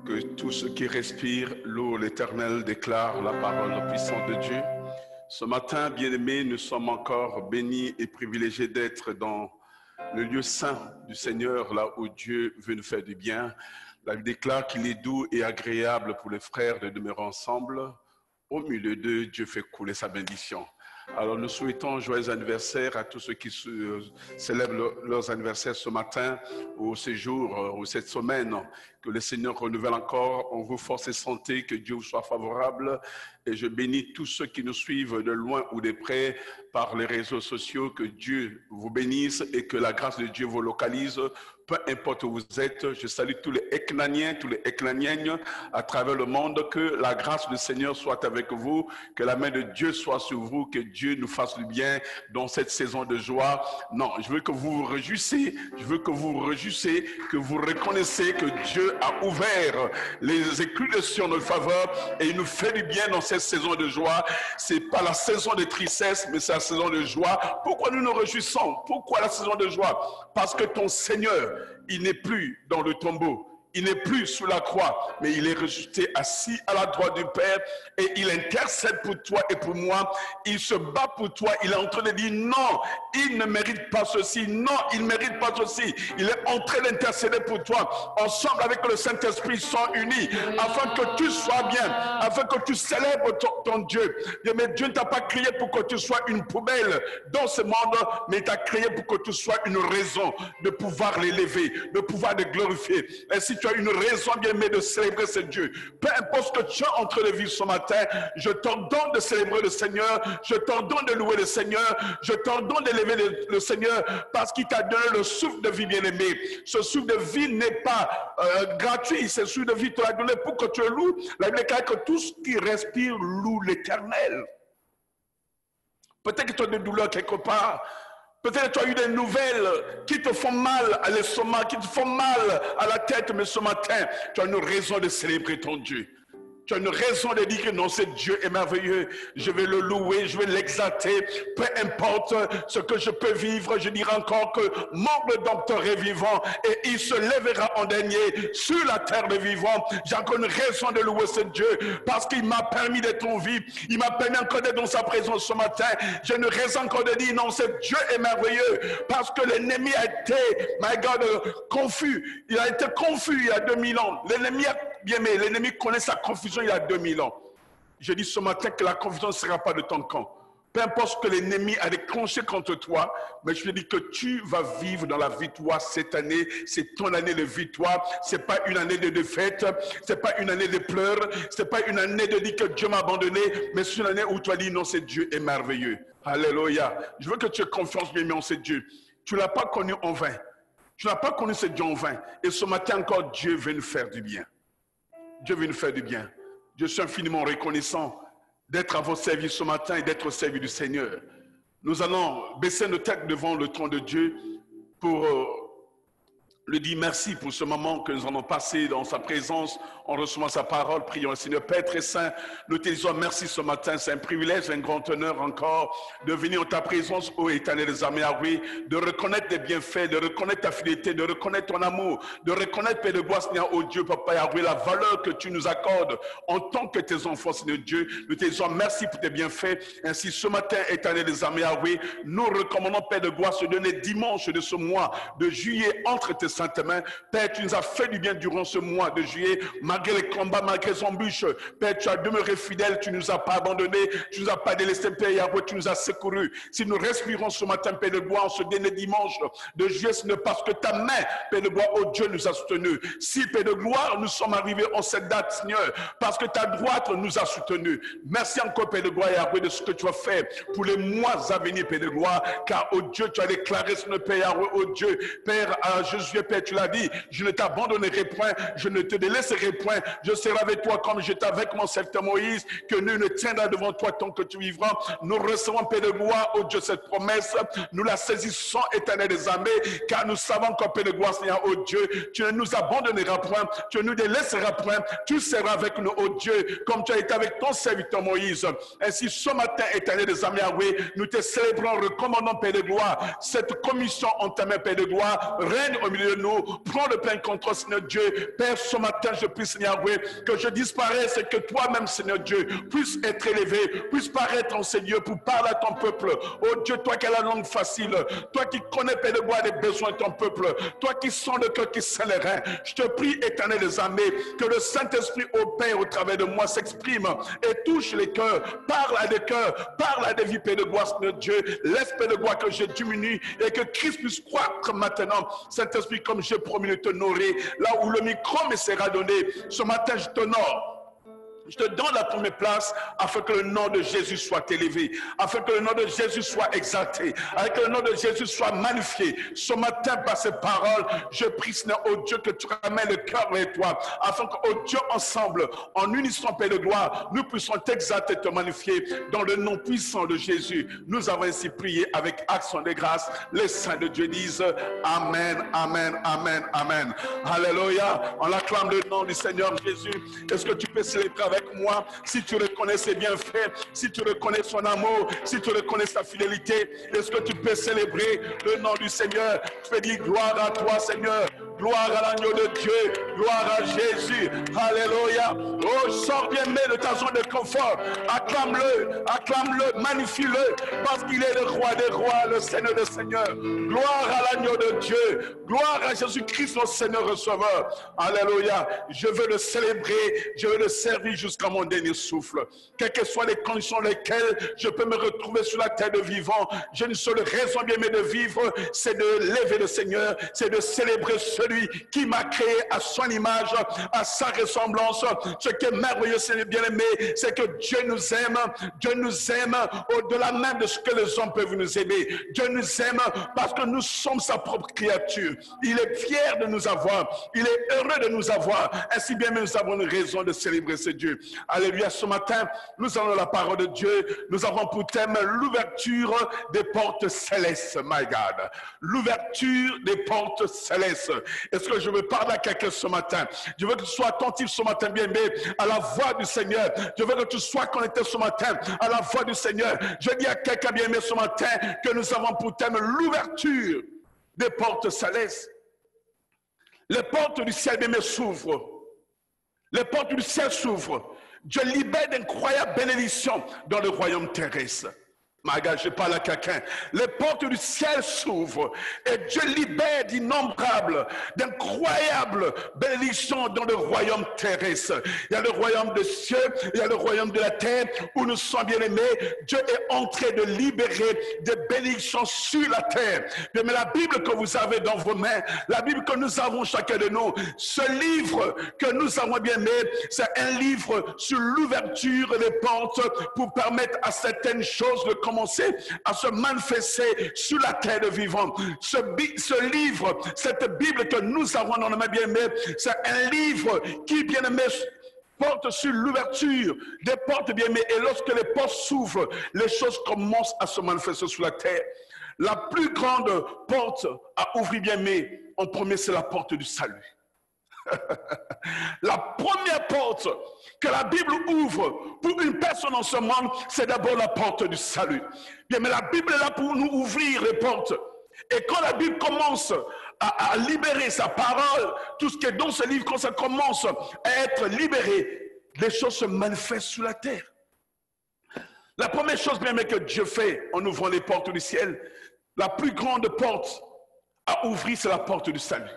Que tout ce qui respire l'eau, l'Éternel déclare la parole puissante de Dieu. Ce matin, bien-aimés, nous sommes encore bénis et privilégiés d'être dans le lieu saint du Seigneur, là où Dieu veut nous faire du bien. La Bible déclare qu'il est doux et agréable pour les frères de demeurer ensemble. Au milieu d'eux, Dieu fait couler sa bénédiction. Alors nous souhaitons joyeux anniversaire à tous ceux qui célèbrent leurs anniversaires ce matin ou ces jours ou cette semaine. Que le Seigneur renouvelle encore en vous force et santé, que Dieu vous soit favorable. Et je bénis tous ceux qui nous suivent de loin ou de près par les réseaux sociaux. Que Dieu vous bénisse et que la grâce de Dieu vous localise. Peu importe où vous êtes, je salue tous les Eknaniens, tous les Eknaniennes à travers le monde. Que la grâce du Seigneur soit avec vous, que la main de Dieu soit sur vous, que Dieu nous fasse du bien dans cette saison de joie. Non, je veux que vous vous réjouissez, je veux que vous vous réjouissez, que vous reconnaissiez que Dieu a ouvert les écluses de Sion en notre faveur et il nous fait du bien dans cette saison de joie. C'est pas la saison de tristesse, mais c'est la saison de joie. Pourquoi nous nous réjouissons? Pourquoi la saison de joie? Parce que ton Seigneur, il n'est plus dans le tombeau. Il n'est plus sous la croix, mais il est ressuscité assis à la droite du Père et il intercède pour toi et pour moi. Il se bat pour toi. Il est en train de dire non, il ne mérite pas ceci. Non, il ne mérite pas ceci. Il est en train d'intercéder pour toi. Ensemble avec le Saint-Esprit sont unis afin que tu sois bien, afin que tu célèbres ton Dieu. Mais Dieu ne t'a pas créé pour que tu sois une poubelle dans ce monde, mais il t'a créé pour que tu sois une raison de pouvoir l'élever, de pouvoir le glorifier. Et si tu as une raison bien aimée de célébrer ce Dieu, peu importe ce que tu es en train de vivre ce matin, je t'ordonne de célébrer le Seigneur, je t'ordonne de louer le Seigneur, je t'ordonne d'élever le Seigneur parce qu'il t'a donné le souffle de vie bien aimé. Ce souffle de vie n'est pas gratuit, ce souffle de vie te l'a donné pour que tu le loues. La Bible déclare que tout ce qui respire loue l'Éternel. Peut-être que tu as des douleurs quelque part. Peut-être que tu as eu des nouvelles qui te font mal à l'estomac, qui te font mal à la tête, mais ce matin, tu as une raison de célébrer ton Dieu. Tu as une raison de dire que non, ce Dieu est merveilleux. Je vais le louer, je vais l'exalter. Peu importe ce que je peux vivre, je dirai encore que mon Rédempteur est vivant et il se lèvera en dernier sur la terre des vivants. J'ai encore une raison de louer ce Dieu parce qu'il m'a permis d'être en vie. Il m'a permis encore d'être dans sa présence ce matin. J'ai une raison encore de dire non, ce Dieu est merveilleux parce que l'ennemi a été, my God, confus. Il a été confus il y a 2000 ans. L'ennemi a bien aimé, l'ennemi connaît sa confusion il y a 2000 ans. Je dis ce matin que la confusion ne sera pas de ton camp. Peu importe ce que l'ennemi a déclenché contre toi, mais je te dis que tu vas vivre dans la victoire cette année. C'est ton année de victoire. C'est pas une année de défaite. C'est pas une année de pleurs. C'est pas une année de dire que Dieu m'a abandonné, mais c'est une année où tu as dit non, c'est Dieu est merveilleux. Alléluia. Je veux que tu aies confiance bien en ce Dieu. Tu l'as pas connu en vain. Tu n'as pas connu ce Dieu en vain. Et ce matin encore, Dieu veut nous faire du bien. Dieu veut nous faire du bien. Je suis infiniment reconnaissant d'être à votre service ce matin et d'être au service du Seigneur. Nous allons baisser nos têtes devant le trône de Dieu pour lui dire merci pour ce moment que nous allons passer dans sa présence en recevant sa parole. Prions le Seigneur. Père très saint, nous te disons merci ce matin. C'est un privilège, un grand honneur encore de venir en ta présence, ô Éternel des armées, Yahweh, de reconnaître tes bienfaits, de reconnaître ta fidélité, de reconnaître ton amour, de reconnaître, Père de gloire, Seigneur, ô Dieu, Papa Yahweh, la valeur que tu nous accordes en tant que tes enfants, Seigneur Dieu. Nous te disons merci pour tes bienfaits. Ainsi, ce matin, Éternel des armées, Yahweh, nous recommandons, Père de gloire, se donner dimanche de ce mois de juillet entre tes saintes mains. Père, tu nous as fait du bien durant ce mois de juillet, malgré les combats, malgré les embûches. Père, tu as demeuré fidèle, tu ne nous as pas abandonnés, tu ne nous as pas délaissés, Père Yahweh, tu nous as secourus. Si nous respirons ce matin, Père de gloire, en ce dernier dimanche de juillet, ce n'est parce que ta main, Père de gloire, oh Dieu, nous a soutenus. Si, Père de gloire, nous sommes arrivés en cette date, Seigneur, parce que ta droite nous a soutenus. Merci encore, Père de gloire, Yahweh, de ce que tu as fait pour les mois à venir, Père de gloire, car, oh Dieu, tu as déclaré sur le Père Yahweh, oh Dieu, Père, à Josué, Père, tu l'as dit, je ne t'abandonnerai point, je ne te délaisserai point, je serai avec toi comme j'étais avec mon serviteur Moïse, que nul ne tiendra devant toi tant que tu vivras. Nous recevons, Père de gloire, oh Dieu, cette promesse, nous la saisissons, Éternel des armées, car nous savons qu'en Père de gloire, Seigneur, oh Dieu, tu ne nous abandonneras point, tu ne nous délaisseras point, tu seras avec nous, oh Dieu, comme tu as été avec ton serviteur Moïse. Ainsi, ce matin, Éternel des armées, Yahweh, nous te célébrons, recommandons, Père de gloire, cette commission en ta main, Père de gloire, règne au milieu nous. Prends le plein contrôle, Seigneur Dieu. Père, ce matin, je prie, Seigneur, oui, que je disparaisse et que toi-même, Seigneur Dieu, puisse être élevé, puisse paraître en ces lieux pour parler à ton peuple. Oh Dieu, toi qui as la langue facile, toi qui connais, Père de bois, les besoins de ton peuple, toi qui sens le cœur, qui sent les reins, je te prie, Éternel des armées, que le Saint-Esprit opère au travers de moi, s'exprime et touche les cœurs, parle à des cœurs, parle à des vies, Père de bois, Seigneur Dieu. Laisse, Père de bois, que je diminue et que Christ puisse croître maintenant. Saint-Esprit, comme j'ai promis de te nourrir, là où le micro me sera donné, ce matin, je t'honore. Je te donne la première place afin que le nom de Jésus soit élevé, afin que le nom de Jésus soit exalté, afin que le nom de Jésus soit magnifié. Ce matin, par ces paroles, je prie, Seigneur, oh Dieu, que tu ramènes le cœur vers toi, afin que, oh Dieu, ensemble, en unisson, Père de gloire, nous puissions t'exalter et te magnifier dans le nom puissant de Jésus. Nous avons ainsi prié avec action de grâce. Les saints de Dieu disent Amen, Amen, Amen, Amen. Alléluia. On acclame le nom du Seigneur Jésus. Est-ce que tu peux célébrer avec moi, si tu reconnais ses bienfaits, si tu reconnais son amour, si tu reconnais sa fidélité? Est-ce que tu peux célébrer le nom du Seigneur? Tu peux dire gloire à toi, Seigneur, gloire à l'agneau de Dieu, gloire à Jésus. Alléluia. Oh, sors bien aimé de ta zone de confort, acclame-le, acclame-le, magnifie-le, parce qu'il est le roi des rois, le Seigneur des seigneurs. Gloire à l'agneau de Dieu, gloire à Jésus-Christ, notre Seigneur receveur. Alléluia. Je veux le célébrer, je veux le servir jusqu'à mon dernier souffle. Quelles que soient les conditions dans lesquelles je peux me retrouver sur la terre de vivant, j'ai une seule raison bien aimée de vivre, c'est de lever le Seigneur, c'est de célébrer celui qui m'a créé à son image, à sa ressemblance. Ce qui est merveilleux, c'est bien aimé, c'est que Dieu nous aime au-delà même de ce que les hommes peuvent nous aimer. Dieu nous aime parce que nous sommes sa propre créature. Il est fier de nous avoir, il est heureux de nous avoir. Ainsi bien nous avons une raison de célébrer ce Dieu. Alléluia. Ce matin, nous allons la parole de Dieu. Nous avons pour thème l'ouverture des portes célestes. My God. L'ouverture des portes célestes. Est-ce que je veux parler à quelqu'un ce matin? Je veux que tu sois attentif ce matin, bien aimé, à la voix du Seigneur. Je veux que tu sois connecté ce matin à la voix du Seigneur. Je dis à quelqu'un, bien aimé, ce matin, que nous avons pour thème l'ouverture des portes célestes. Les portes du ciel, bien aimé, s'ouvrent. Les portes du ciel s'ouvrent. Dieu libère d'incroyables bénédictions dans le royaume terrestre. My God, je parle à quelqu'un. Les portes du ciel s'ouvrent et Dieu libère d'innombrables, d'incroyables bénédictions dans le royaume terrestre. Il y a le royaume des cieux, il y a le royaume de la terre où nous sommes bien aimés. Dieu est en train de libérer des bénédictions sur la terre. Mais la Bible que vous avez dans vos mains, la Bible que nous avons chacun de nous, ce livre que nous avons bien aimé, c'est un livre sur l'ouverture des portes pour permettre à certaines choses de commencer à se manifester sur la terre de vivant. Ce livre, cette Bible que nous avons dans nos mains bien aimées, c'est un livre qui bien aimé porte sur l'ouverture des portes bien aimées. Et lorsque les portes s'ouvrent, les choses commencent à se manifester sur la terre. La plus grande porte à ouvrir bien aimé, en premier, c'est la porte du salut. La première porte que la Bible ouvre pour une personne en ce monde, c'est d'abord la porte du salut. Bien, mais la Bible est là pour nous ouvrir les portes. Et quand la Bible commence à libérer sa parole, tout ce qui est dans ce livre, quand ça commence à être libéré, les choses se manifestent sur la terre. La première chose bien que Dieu fait en ouvrant les portes du ciel, la plus grande porte à ouvrir, c'est la porte du salut.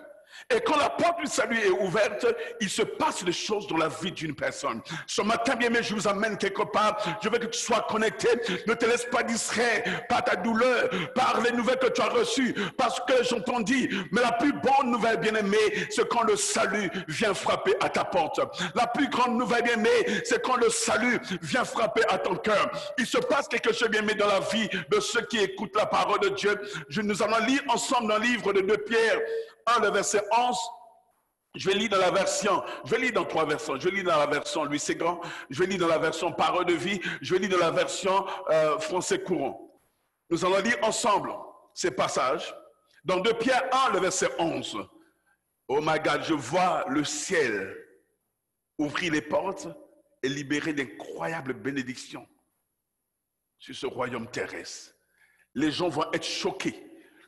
Et quand la porte du salut est ouverte, il se passe des choses dans la vie d'une personne. Ce matin, bien aimé, je vous amène quelque part. Je veux que tu sois connecté. Ne te laisse pas distraire par ta douleur, par les nouvelles que tu as reçues, parce que j'entends dire, mais la plus bonne nouvelle, bien aimé, c'est quand le salut vient frapper à ta porte. La plus grande nouvelle, bien aimé, c'est quand le salut vient frapper à ton cœur. Il se passe quelque chose, bien aimé, dans la vie de ceux qui écoutent la parole de Dieu. Nous allons lire ensemble dans le livre de 2 Pierre 1, le verset 11, je vais lire dans la version, je vais lire dans 3 versions, je vais lire dans la version Louis Ségrand, je vais lire dans la version Parole de vie, je vais lire dans la version français courant. Nous allons lire ensemble ces passages dans 2 Pierre 1, le verset 11. Oh my God, je vois le ciel ouvrir les portes et libérer d'incroyables bénédictions sur ce royaume terrestre. Les gens vont être choqués,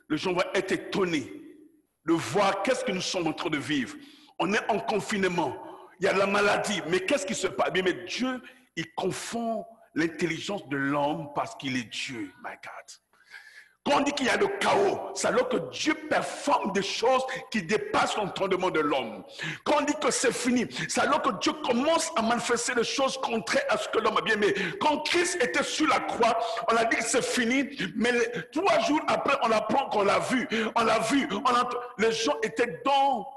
les gens vont être étonnés de voir qu'est-ce que nous sommes en train de vivre. On est en confinement, il y a la maladie, mais qu'est-ce qui se passe? Bien, mais Dieu, il confond l'intelligence de l'homme parce qu'il est Dieu, my God. Quand on dit qu'il y a le chaos, c'est alors que Dieu performe des choses qui dépassent l'entendement de l'homme. Quand on dit que c'est fini, c'est alors que Dieu commence à manifester des choses contraires à ce que l'homme a bien aimé. Quand Christ était sur la croix, on a dit que c'est fini, mais 3 jours après, on apprend qu'on l'a vu. On l'a vu. Les gens étaient dans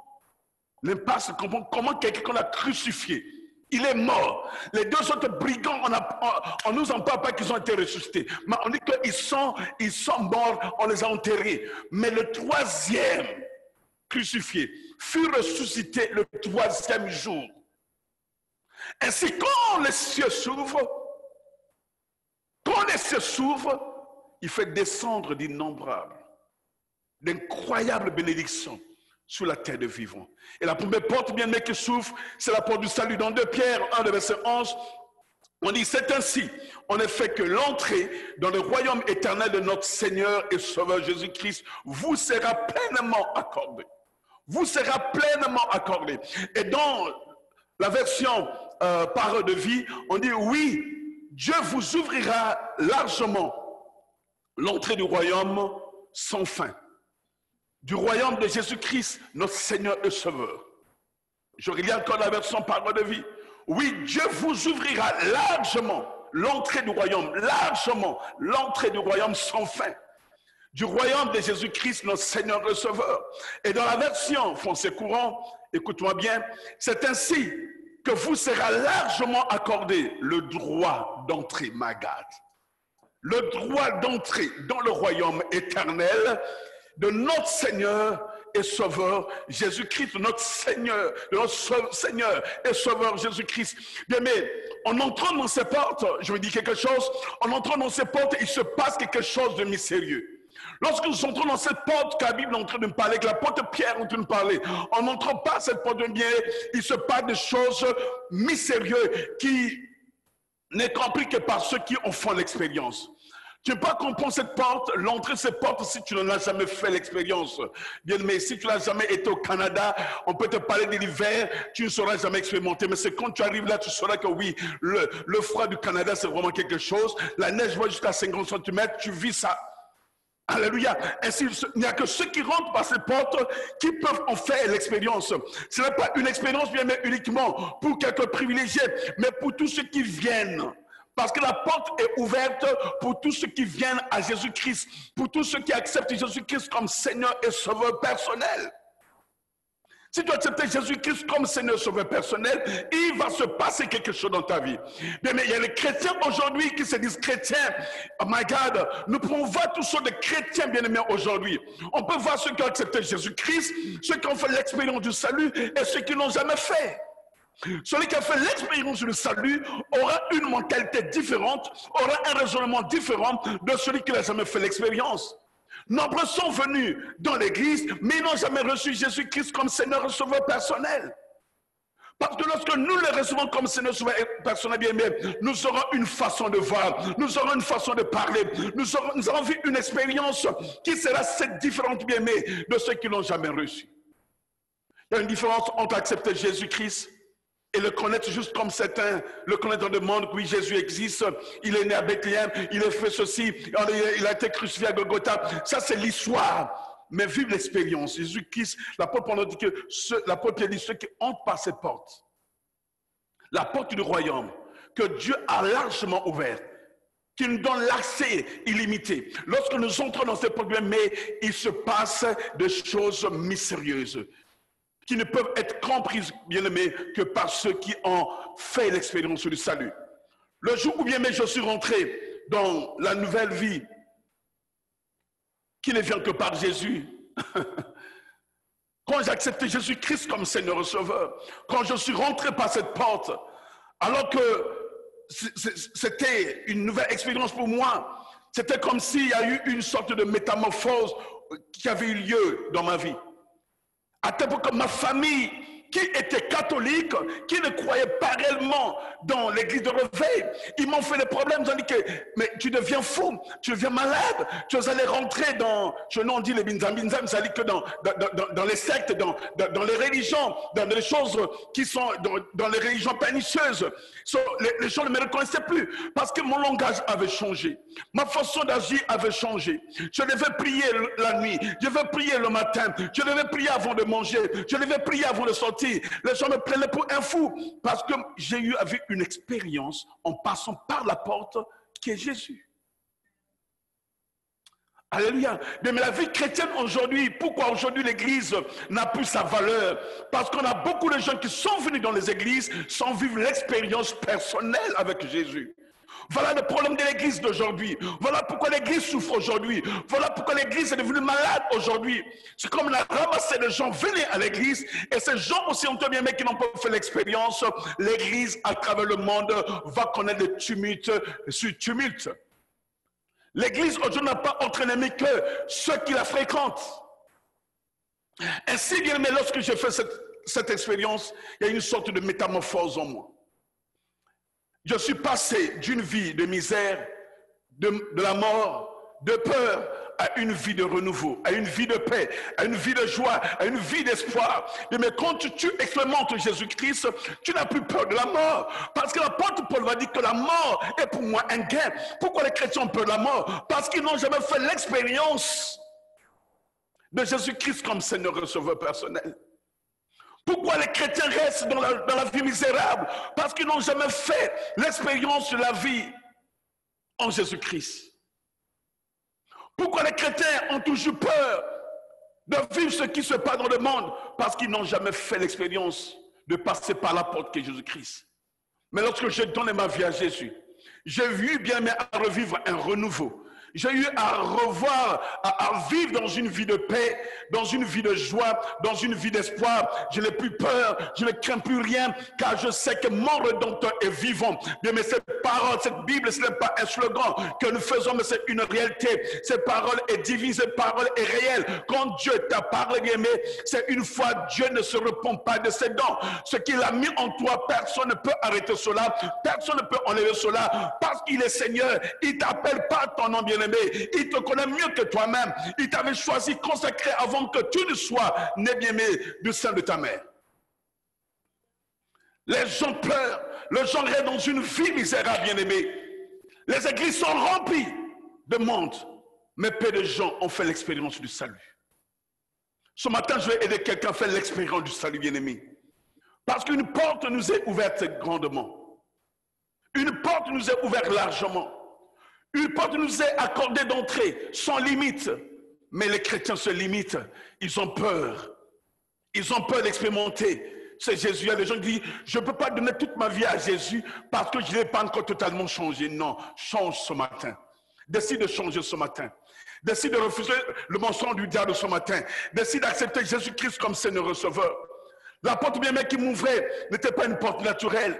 l'impasse. Comment quelqu'un qu'on a crucifié, il est mort. Les 2 autres brigands, on nous en parle pas qu'ils ont été ressuscités. Mais on dit qu'ils sont morts, on les a enterrés. Mais le 3e crucifié fut ressuscité le 3e jour. Ainsi, quand les cieux s'ouvrent, il fait descendre d'incroyables bénédictions sur la terre de vivants. Et la première porte bien aimée qui s'ouvre, c'est la porte du salut. Dans 2 Pierre 1, verset 11, on dit, c'est ainsi, en effet, que l'entrée dans le royaume éternel de notre Seigneur et Sauveur Jésus-Christ vous sera pleinement accordée. Vous sera pleinement accordée. Et dans la version parole de vie, on dit, oui, Dieu vous ouvrira largement l'entrée du royaume sans fin. Du royaume de Jésus-Christ, notre Seigneur et Sauveur. Je relis encore la version parole de vie. Oui, Dieu vous ouvrira largement l'entrée du royaume, sans fin. Du royaume de Jésus-Christ, notre Seigneur et Sauveur. Et dans la version français courant, écoute-moi bien, c'est ainsi que vous sera largement accordé le droit d'entrer, my God. Le droit d'entrer dans le royaume éternel de notre Seigneur et Sauveur Jésus-Christ, notre Seigneur et Sauveur Jésus-Christ. Bien, mais en entrant dans ces portes, je vais dire quelque chose, en entrant dans ces portes, il se passe quelque chose de mystérieux. Lorsque nous entrons dans cette porte que la Bible est en train de nous parler, que l'apôtre Pierre est en train de nous parler, en n'entrant pas cette porte de bien, il se passe des choses mystérieuses qui n'est compris que par ceux qui en font l'expérience. Tu ne peux pas comprendre cette porte, l'entrée de cette porte si tu n'en as jamais fait l'expérience. Bien, mais si tu n'as jamais été au Canada, on peut te parler de l'hiver, tu ne sauras jamais expérimenter. Mais c'est quand tu arrives là, tu sauras que oui, le froid du Canada, c'est vraiment quelque chose. La neige va jusqu'à 50 cm, tu vis ça. Alléluia. Ainsi, il n'y a que ceux qui rentrent par ces portes qui peuvent en faire l'expérience. Ce n'est pas une expérience bien mais uniquement pour quelques privilégiés, mais pour tous ceux qui viennent. Parce que la porte est ouverte pour tous ceux qui viennent à Jésus-Christ, pour tous ceux qui acceptent Jésus-Christ comme Seigneur et Sauveur personnel. Si tu acceptes Jésus-Christ comme Seigneur et Sauveur personnel, il va se passer quelque chose dans ta vie. Bien, mais il y a les chrétiens aujourd'hui qui se disent chrétiens. Oh my God, nous pouvons voir tous sortes de chrétiens bien-aimés aujourd'hui. On peut voir ceux qui ont accepté Jésus-Christ, ceux qui ont fait l'expérience du salut et ceux qui n'ont jamais fait. Celui qui a fait l'expérience du salut aura une mentalité différente, aura un raisonnement différent de celui qui n'a jamais fait l'expérience. Nombreux sont venus dans l'église, mais ils n'ont jamais reçu Jésus-Christ comme Seigneur et Sauveur personnel. Parce que lorsque nous le recevons comme Seigneur et Sauveur personnel, bien aimé, nous aurons une façon de voir, nous aurons une façon de parler, nous aurons vu une expérience qui sera cette différente, bien aimé, de ceux qui n'ont jamais reçu. Il y a une différence entre accepter Jésus-Christ et le connaître juste comme certains le connaissent dans le monde. Oui, Jésus existe, il est né à Bethléem, il a fait ceci, il a été crucifié à Golgotha. Ça, c'est l'histoire. Mais vive l'expérience. Jésus-Christ, l'apôtre Paul dit que l'apôtre dit ceux qui entrent par cette porte, la porte du royaume, que Dieu a largement ouverte, qui nous donne l'accès illimité. Lorsque nous entrons dans cette porte, mais il se passe des choses mystérieuses qui ne peuvent être comprises, bien aimés, que par ceux qui ont fait l'expérience du salut. Le jour où bien aimé, je suis rentré dans la nouvelle vie, qui ne vient que par Jésus, quand j'ai accepté Jésus-Christ comme Seigneur et Sauveur, quand je suis rentré par cette porte, alors que c'était une nouvelle expérience pour moi, c'était comme s'il y a eu une sorte de métamorphose qui avait eu lieu dans ma vie. À tel point que ma famille, qui étaient catholiques, qui ne croyaient pas réellement dans l'église de réveil. Ils m'ont fait des problèmes, ils ont dit que, mais tu deviens fou, tu deviens malade, tu es allé rentrer dans, je n'en dis les binzam, ça dit que dans les sectes, dans les religions, dans les choses qui sont dans les religions pernicieuses. Les gens ne me reconnaissaient plus parce que mon langage avait changé. Ma façon d'agir avait changé. Je devais prier la nuit, je devais prier le matin, je devais prier avant de manger, je devais prier avant de sortir. Les gens me prenaient pour un fou parce que j'ai eu avec une expérience en passant par la porte qui est Jésus. Alléluia. Mais la vie chrétienne aujourd'hui, pourquoi aujourd'hui l'église n'a plus sa valeur? Parce qu'on a beaucoup de gens qui sont venus dans les églises sans vivre l'expérience personnelle avec Jésus. Voilà le problème de l'église d'aujourd'hui. Voilà pourquoi l'église souffre aujourd'hui. Voilà pourquoi l'église est devenue malade aujourd'hui. C'est comme on a ramassé des gens venus à l'église et ces gens aussi ont bien aimé qui n'ont pas fait l'expérience. L'église à travers le monde va connaître des tumultes sur tumultes. L'église aujourd'hui n'a pas autre ennemi que ceux qui la fréquentent. Ainsi, bien aimé, lorsque j'ai fait cette expérience, il y a une sorte de métamorphose en moi. Je suis passé d'une vie de misère, de la mort, de peur, à une vie de renouveau, à une vie de paix, à une vie de joie, à une vie d'espoir. Mais quand tu expérimentes Jésus-Christ, tu n'as plus peur de la mort. Parce que l'apôtre Paul va dire que la mort est pour moi un gain. Pourquoi les chrétiens ont peur de la mort? Parce qu'ils n'ont jamais fait l'expérience de Jésus-Christ comme Seigneur et Sauveur personnel. Pourquoi les chrétiens restent dans la vie misérable? Parce qu'ils n'ont jamais fait l'expérience de la vie en Jésus-Christ. Pourquoi les chrétiens ont toujours peur de vivre ce qui se passe dans le monde? Parce qu'ils n'ont jamais fait l'expérience de passer par la porte qui est Jésus-Christ. Mais lorsque j'ai donné ma vie à Jésus, j'ai eu bien mais à revivre un renouveau. J'ai eu à revoir, à vivre dans une vie de paix, dans une vie de joie, dans une vie d'espoir. Je n'ai plus peur, je ne crains plus rien, car je sais que mon Rédempteur est vivant. Bien, mais cette parole, cette Bible, ce n'est pas un slogan que nous faisons, mais c'est une réalité. Cette parole est divine, cette parole est réelle. Quand Dieu t'a parlé, bien aimé, c'est une fois, Dieu ne se repent pas de ses dons. Ce qu'il a mis en toi, personne ne peut arrêter cela, personne ne peut enlever cela, parce qu'il est Seigneur. Il ne t'appelle pas ton nom, bien-aimé. Il te connaît mieux que toi-même. Il t'avait choisi, consacré avant que tu ne sois né, bien-aimé, du sein de ta mère. Les gens pleurent, les gens restent dans une vie misérable, bien-aimé. Les églises sont remplies de monde, mais peu de gens ont fait l'expérience du salut. Ce matin, je vais aider quelqu'un à faire l'expérience du salut, bien-aimé. Parce qu'une porte nous est ouverte grandement. Une porte nous est ouverte largement. Une porte nous est accordée d'entrée, sans limite. Mais les chrétiens se limitent. Ils ont peur. Ils ont peur d'expérimenter. C'est Jésus. Il y a des gens qui disent, je ne peux pas donner toute ma vie à Jésus parce que je n'ai pas encore totalement changé. Non, change ce matin. Décide de changer ce matin. Décide de refuser le mensonge du diable ce matin. Décide d'accepter Jésus-Christ comme Seigneur et Sauveur. La porte bien qui m'ouvrait n'était pas une porte naturelle,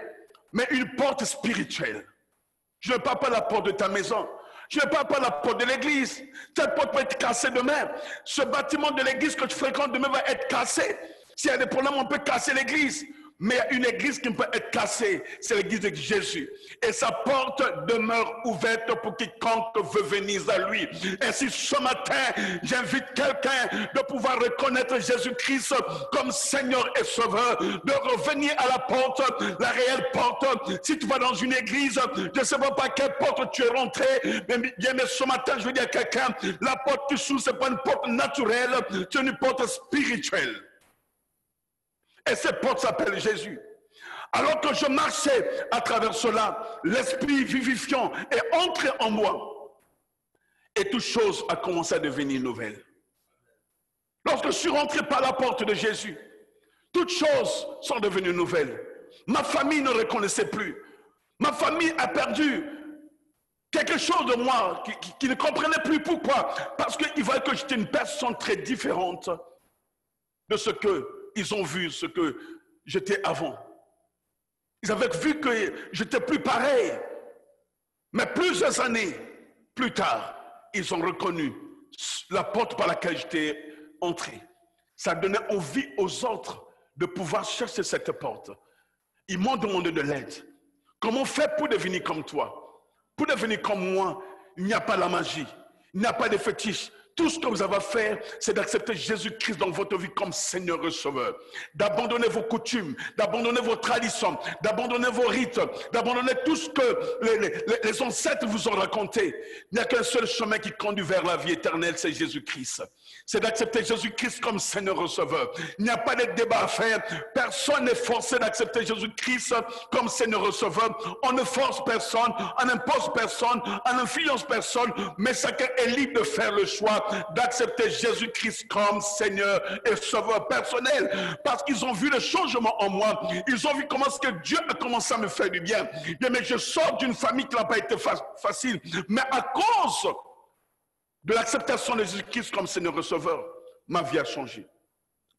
mais une porte spirituelle. Je ne parle pas de la porte de ta maison. Je ne parle pas de la porte de l'église. Cette porte peut être cassée demain. Ce bâtiment de l'église que tu fréquentes demain va être cassé. S'il y a des problèmes, on peut casser l'église. Mais il y a une église qui ne peut être cassée. C'est l'église de Jésus. Et sa porte demeure ouverte pour quiconque veut venir à lui. Ainsi, ce matin, j'invite quelqu'un de pouvoir reconnaître Jésus-Christ comme Seigneur et Sauveur, de revenir à la porte, la réelle porte. Si tu vas dans une église, je ne sais pas par quelle porte tu es rentré, mais bien, mais ce matin, je veux dire à quelqu'un, la porte que tu ouvres, ce n'est pas une porte naturelle, c'est une porte spirituelle. Et cette porte s'appelle Jésus. Alors que je marchais à travers cela, l'esprit vivifiant est entré en moi. Et toute chose a commencé à devenir nouvelle. Lorsque je suis rentré par la porte de Jésus, toutes choses sont devenues nouvelles. Ma famille ne reconnaissait plus. Ma famille a perdu quelque chose de moi qui ne comprenait plus pourquoi. Parce qu'ils voyaient que j'étais une personne très différente de ce qu'ils ont vu, ce que j'étais avant. Ils avaient vu que j'étais plus pareil. Mais plusieurs années plus tard, ils ont reconnu la porte par laquelle j'étais entré. Ça donnait envie aux autres de pouvoir chercher cette porte. Ils m'ont demandé de l'aide. Comment faire pour devenir comme toi? Pour devenir comme moi, il n'y a pas la magie, il n'y a pas de fétiche. Tout ce que vous avez à faire, c'est d'accepter Jésus-Christ dans votre vie comme Seigneur et Sauveur. D'abandonner vos coutumes, d'abandonner vos traditions, d'abandonner vos rites, d'abandonner tout ce que les ancêtres vous ont raconté. Il n'y a qu'un seul chemin qui conduit vers la vie éternelle, c'est Jésus-Christ. C'est d'accepter Jésus-Christ comme Seigneur et Sauveur. Il n'y a pas de débat à faire. Personne n'est forcé d'accepter Jésus-Christ comme Seigneur et Sauveur. On ne force personne, on n'impose personne, on n'influence personne, mais chacun est libre de faire le choix d'accepter Jésus-Christ comme Seigneur et Sauveur personnel, parce qu'ils ont vu le changement en moi. Ils ont vu comment est-ce que Dieu a commencé à me faire du bien. Mais je sors d'une famille qui n'a pas été facile, mais à cause de l'acceptation de Jésus-Christ comme Seigneur et Sauveur, ma vie a changé.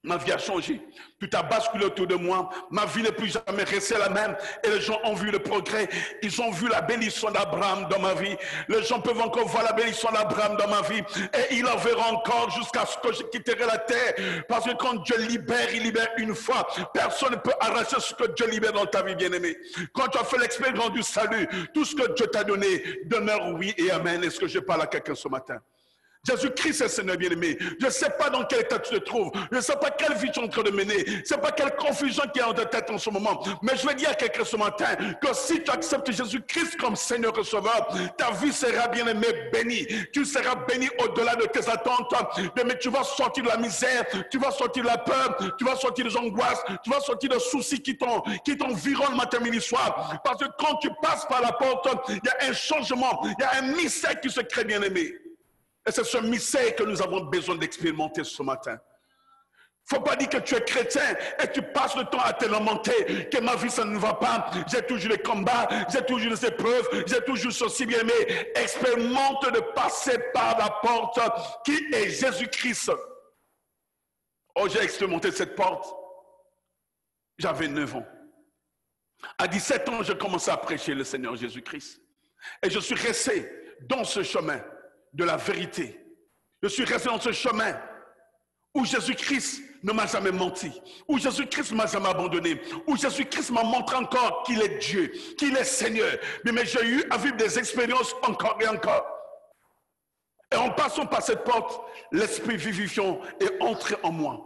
Ma vie a changé. Tout a basculé autour de moi. Ma vie n'est plus jamais restée la même. Et les gens ont vu le progrès. Ils ont vu la bénédiction d'Abraham dans ma vie. Les gens peuvent encore voir la bénédiction d'Abraham dans ma vie. Et ils la verront encore jusqu'à ce que je quitterai la terre. Parce que quand Dieu libère, il libère une fois. Personne ne peut arracher ce que Dieu libère dans ta vie, bien-aimé. Quand tu as fait l'expérience du salut, tout ce que Dieu t'a donné demeure oui et amen. Est-ce que je parle à quelqu'un ce matin? Jésus-Christ est Seigneur bien-aimé. Je ne sais pas dans quel état tu te trouves. Je ne sais pas quelle vie tu es en train de mener. Je ne sais pas quelle confusion qui est en ta tête en ce moment. Mais je vais dire à quelqu'un ce matin que si tu acceptes Jésus-Christ comme Seigneur et Sauveur, ta vie sera bien-aimée bénie. Tu seras béni au-delà de tes attentes. Mais tu vas sortir de la misère, tu vas sortir de la peur, tu vas sortir des angoisses, tu vas sortir des soucis qui t'environnent matin, midi, soir. Parce que quand tu passes par la porte, il y a un changement, il y a un mystère qui se crée, bien-aimé. Et c'est ce mystère que nous avons besoin d'expérimenter ce matin. Il ne faut pas dire que tu es chrétien et tu passes le temps à te lamenter, que ma vie ça ne va pas, j'ai toujours des combats, j'ai toujours des épreuves, j'ai toujours ceci bien aimé. Expérimente de passer par la porte qui est Jésus-Christ. Oh, j'ai expérimenté cette porte. J'avais 9 ans. À 17 ans, j'ai commencé à prêcher le Seigneur Jésus-Christ. Et je suis resté dans ce chemin de la vérité. Je suis resté dans ce chemin où Jésus-Christ ne m'a jamais menti, où Jésus-Christ ne m'a jamais abandonné, où Jésus-Christ m'a montré encore qu'il est Dieu, qu'il est Seigneur. Mais j'ai eu à vivre des expériences encore et encore. Et en passant par cette porte, l'esprit vivifiant est entré en moi.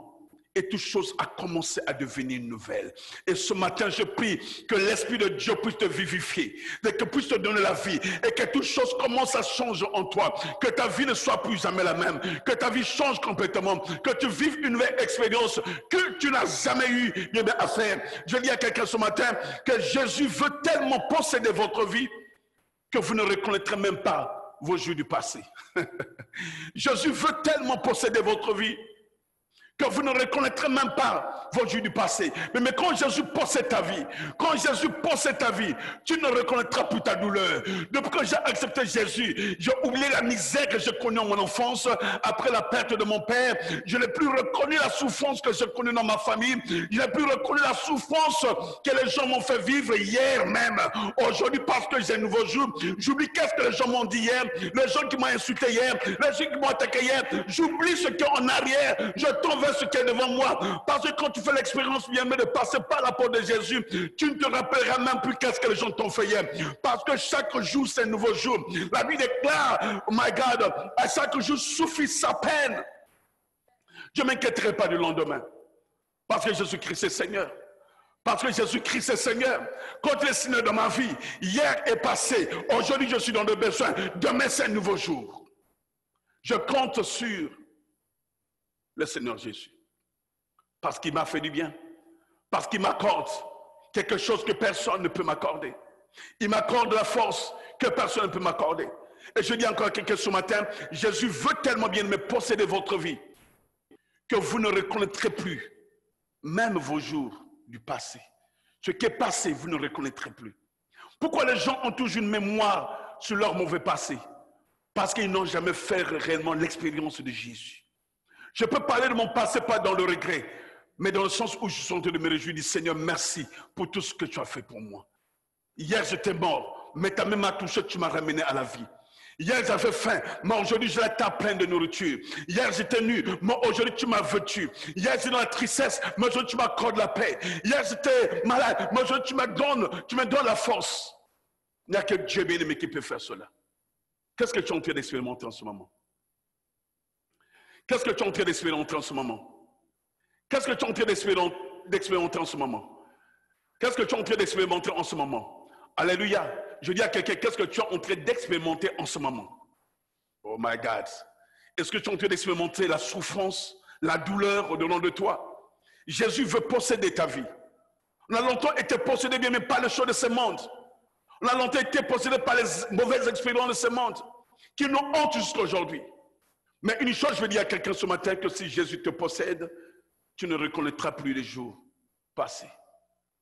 Et toute chose a commencé à devenir nouvelle. Et ce matin, je prie que l'Esprit de Dieu puisse te vivifier, que puisse te donner la vie, et que toute chose commence à changer en toi, que ta vie ne soit plus jamais la même, que ta vie change complètement, que tu vives une nouvelle expérience que tu n'as jamais eu à faire. Je dis à quelqu'un ce matin que Jésus veut tellement posséder votre vie que vous ne reconnaîtrez même pas vos jours du passé. Jésus veut tellement posséder votre vie que vous ne reconnaîtrez même pas vos jours du passé. Mais quand Jésus possède ta vie, quand Jésus possède ta vie, tu ne reconnaîtras plus ta douleur. Depuis que j'ai accepté Jésus, j'ai oublié la misère que j'ai connue en mon enfance, après la perte de mon père. Je n'ai plus reconnu la souffrance que j'ai connue dans ma famille. Je n'ai plus reconnu la souffrance que les gens m'ont fait vivre hier même. Aujourd'hui, parce que j'ai un nouveau jour, j'oublie qu'est-ce que les gens m'ont dit hier, les gens qui m'ont insulté hier, les gens qui m'ont attaqué hier. J'oublie ce qui est en arrière. Je tombe vers ce qui est devant moi. Parce que quand tu fais l'expérience bien de passer par la porte de Jésus, tu ne te rappelleras même plus qu'est-ce que les gens t'ont fait hier. Parce que chaque jour, c'est un nouveau jour. La Bible déclare, oh my God, à chaque jour suffit sa peine. Je ne m'inquiéterai pas du lendemain. Parce que Jésus-Christ est Seigneur. Parce que Jésus-Christ est Seigneur. Quand il est Seigneur dans ma vie, hier est passé. Aujourd'hui, je suis dans le besoin. Demain, c'est un nouveau jour. Je compte sur le Seigneur Jésus. Parce qu'il m'a fait du bien. Parce qu'il m'accorde quelque chose que personne ne peut m'accorder. Il m'accorde la force que personne ne peut m'accorder. Et je dis encore à quelqu'un ce matin, Jésus veut tellement bien me posséder votre vie que vous ne reconnaîtrez plus même vos jours du passé. Ce qui est passé, vous ne reconnaîtrez plus. Pourquoi les gens ont toujours une mémoire sur leur mauvais passé? Parce qu'ils n'ont jamais fait réellement l'expérience de Jésus. Je peux parler de mon passé, pas dans le regret, mais dans le sens où je suis en train de me réjouir, dire Seigneur, merci pour tout ce que tu as fait pour moi. Hier, j'étais mort, mais ta main m'a touché, tu m'as ramené à la vie. Hier, j'avais faim, mais aujourd'hui, j'ai la table pleine de nourriture. Hier, j'étais nu, mais aujourd'hui, tu m'as vêtu. Hier, j'étais dans la tristesse, mais aujourd'hui, tu m'accordes la paix. Hier, j'étais malade, mais aujourd'hui, tu me donnes la force. Il n'y a que Dieu bien-aimé qui peut faire cela. Qu'est-ce que tu es en train d'expérimenter en ce moment? Qu'est-ce que tu es en train d'expérimenter en ce moment? Qu'est-ce que tu es en train d'expérimenter en ce moment? Qu'est-ce que tu es en train d'expérimenter en ce moment? Alléluia. Je dis à quelqu'un, qu'est-ce que tu es en train d'expérimenter en ce moment? Oh my God. Est-ce que tu es en train d'expérimenter la souffrance, la douleur au-dedans de toi? Jésus veut posséder ta vie. On a longtemps été possédé bien, mais pas les choses de ce monde. On a longtemps été possédé par les mauvaises expériences de ce monde qui nous hantent jusqu'à aujourd'hui. Mais une chose, je veux dire à quelqu'un ce matin, que si Jésus te possède, tu ne reconnaîtras plus les jours passés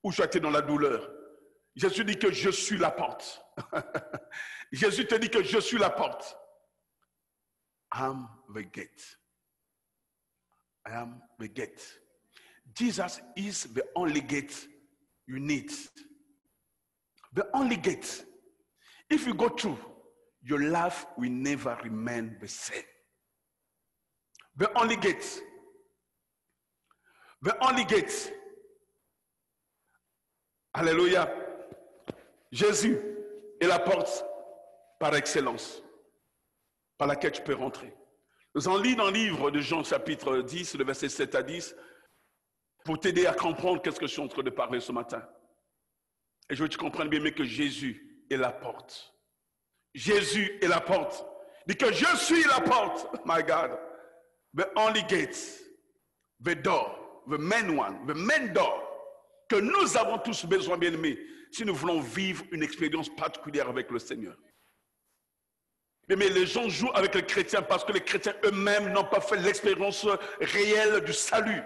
où tu as été dans la douleur. Jésus dit que je suis la porte. Jésus te dit que je suis la porte. I am the gate. I am the gate. Jesus is the only gate you need. The only gate. If you go through, your life will never remain the same. The only gate. The only gate. Alléluia. Jésus est la porte par excellence, par laquelle tu peux rentrer. Nous allons lire dans le livre de Jean chapitre 10, le verset 7 à 10, pour t'aider à comprendre qu'est-ce que je suis en train de parler ce matin. Et je veux que tu comprennes bien, mais que Jésus est la porte. Jésus est la porte. Il dit que je suis la porte. My God. The only gate, the door, the main one, the main door, que nous avons tous besoin, bien-aimés, si nous voulons vivre une expérience particulière avec le Seigneur. Mais les gens jouent avec les chrétiens parce que les chrétiens eux-mêmes n'ont pas fait l'expérience réelle du salut.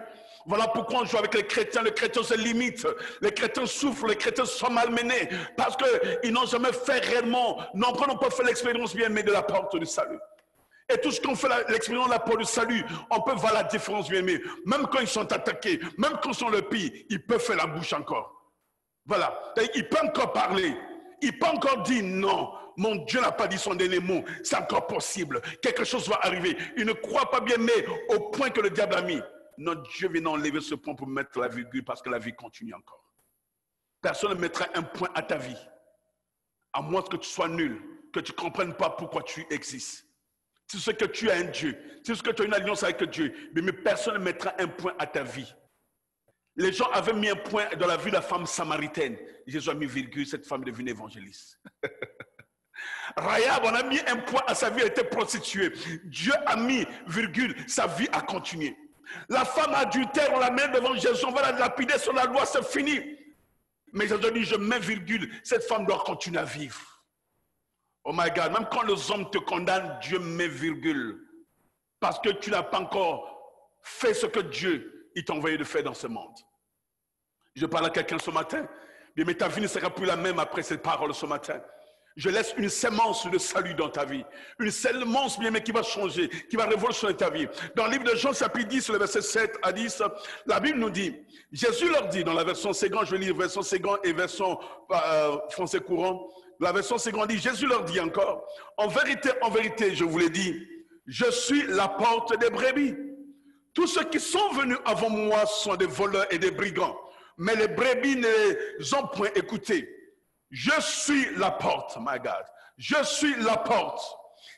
Voilà pourquoi on joue avec les chrétiens se limitent, les chrétiens souffrent, les chrétiens sont malmenés, parce qu'ils n'ont jamais fait réellement, n'ont pas fait l'expérience bien aimée de la porte du salut. Et tout ce qu'on fait l'expérience de la porte du salut, on peut voir la différence bien aimée. Même quand ils sont attaqués, même quand ils sont le pire, ils peuvent faire la bouche encore. Voilà, il peut encore parler, il peut encore dire non, mon Dieu n'a pas dit son dernier mot, c'est encore possible, quelque chose va arriver. Il ne croit pas bien, mais au point que le diable a mis. Notre Dieu vient enlever ce point pour mettre la virgule parce que la vie continue encore. Personne ne mettra un point à ta vie, à moins que tu sois nul, que tu ne comprennes pas pourquoi tu existes. C'est ce que tu as un Dieu, c'est ce que tu as une alliance avec Dieu, mais personne ne mettra un point à ta vie. Les gens avaient mis un point dans la vie de la femme samaritaine. Jésus a mis virgule, cette femme est devenue évangéliste. Rahab, on a mis un point à sa vie, elle était prostituée. Dieu a mis virgule, sa vie a continué. La femme adultère, on la met devant Jésus, on va la lapider sur la loi, c'est fini. Mais Jésus dit, je mets virgule, cette femme doit continuer à vivre. Oh my God, même quand les hommes te condamnent, Dieu met virgule. Parce que tu n'as pas encore fait ce que Dieu il t'a envoyé de faire dans ce monde. Je parle à quelqu'un ce matin, mais ta vie ne sera plus la même après cette parole ce matin. Je laisse une sémence de salut dans ta vie. Une sémence bien, mais qui va changer, qui va révolutionner ta vie. Dans le livre de Jean, chapitre 10, le verset 7 à 10, la Bible nous dit, Jésus leur dit, dans la version Ségan, je vais lire version Ségan et version français courant, la version Ségan dit, Jésus leur dit encore, en vérité, je vous l'ai dit, je suis la porte des brebis. Tous ceux qui sont venus avant moi sont des voleurs et des brigands. Mais les brebis ne les ont point écoutés. Je suis la porte, my God. Je suis la porte.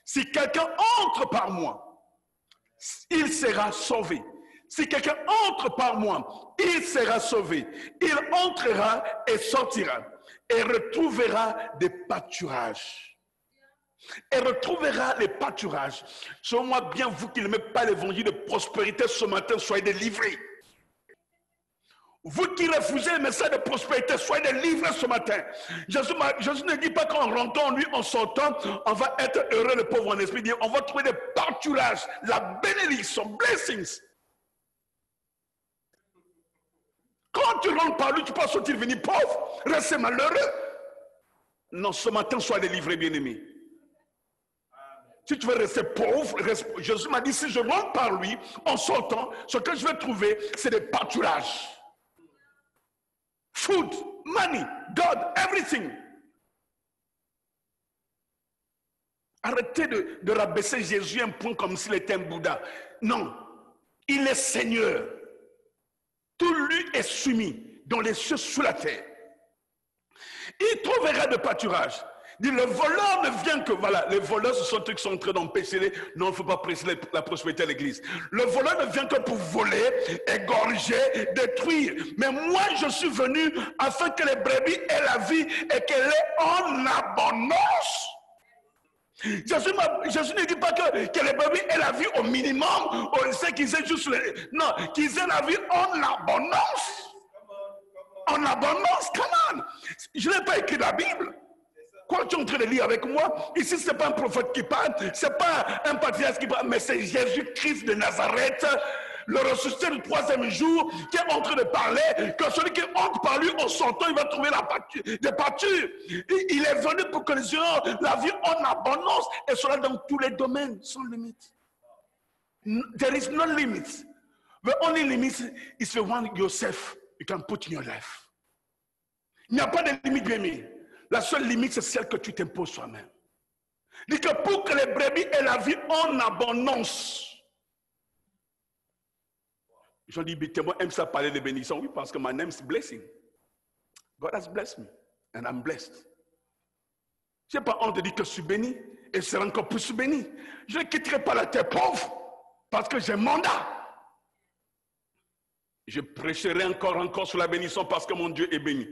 Si quelqu'un entre par moi, il sera sauvé. Si quelqu'un entre par moi, il sera sauvé. Il entrera et sortira et retrouvera des pâturages. Et retrouvera les pâturages. Selon moi, bien vous qui n'aimez pas l'évangile de prospérité ce matin, soyez délivrés. Vous qui refusez le message de prospérité, soyez délivrés ce matin. Jésus ne dit pas qu'en rentrant en lui, en sortant, on va être heureux, le pauvre en esprit. On va trouver des pâturages, la bénédiction, blessings. Quand tu rentres par lui, tu peux sortir venir pauvre, rester malheureux. Non, ce matin, sois délivré, bien-aimé. Si tu veux rester pauvre, Jésus m'a dit, si je rentre par lui, en sortant, ce que je vais trouver, c'est des pâturages. Food, money, God, everything. Arrêtez de rabaisser Jésus un point comme s'il était un Bouddha. Non, il est Seigneur. Tout lui est soumis, dans les cieux, sous la terre. Il trouvera de pâturage. Dit, le voleur ne vient que, voilà, les voleurs, ce sont ceux qui sont en train d'empêcher non, il ne faut pas presser la prospérité à l'église. Le voleur ne vient que pour voler, égorger, détruire. Mais moi, je suis venu afin que les brebis aient la vie et qu'elle est en abondance. Jésus ne dit pas que les brebis aient la vie au minimum, on sait qu'ils aient juste non, qu'ils aient la vie en abondance. En abondance, come on. Je n'ai pas écrit la Bible. Quoi tu es en train de lire avec moi? Ici, ce n'est pas un prophète qui parle, ce n'est pas un patriarche qui parle, mais c'est Jésus-Christ de Nazareth, le ressuscité du 3e jour, qui est en train de parler, que celui qui entre par lui en sortant, il va trouver des pâtures. Il est venu pour que les gens aient la vie en abondance, et cela dans tous les domaines, sans limite. There is no limit. The only limit is the one yourself you can put in your life. Il n'y a pas de limite, bien aimé. La seule limite, c'est celle que tu t'imposes toi-même. Dit que pour que les brebis aient la vie en abondance. Je dis, moi, aime ça parler de bénédiction. Oui, parce que my name is blessing. God has blessed me. And I'm blessed. Je n'ai pas honte de dire que je suis béni. Et je serai encore plus béni. Je ne quitterai pas la terre pauvre. Parce que j'ai un mandat. Je prêcherai encore sur la bénédiction parce que mon Dieu est béni.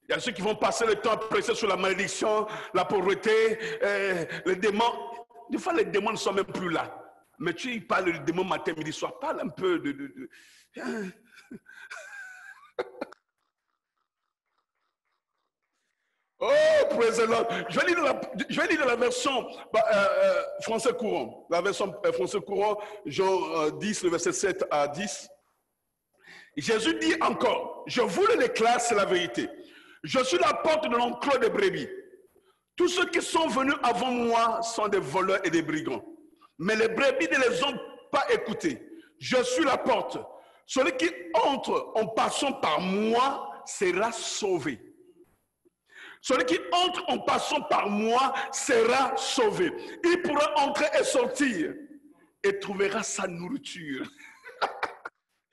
Il y a ceux qui vont passer le temps à prêcher sur la malédiction, la pauvreté, les démons. Des fois, les démons ne sont même plus là. Mais tu parles du démon matin, midi, soir. Parle un peu de... Oh, praise the Lord. Je vais lire la version français courant. La version français courant, Jean 10, le verset 7 à 10. Jésus dit encore, je vous le déclare, c'est la vérité. Je suis la porte de l'enclos des brebis. Tous ceux qui sont venus avant moi sont des voleurs et des brigands. Mais les brebis ne les ont pas écoutés. Je suis la porte. Celui qui entre en passant par moi sera sauvé. Celui qui entre en passant par moi sera sauvé. Il pourra entrer et sortir et trouvera sa nourriture.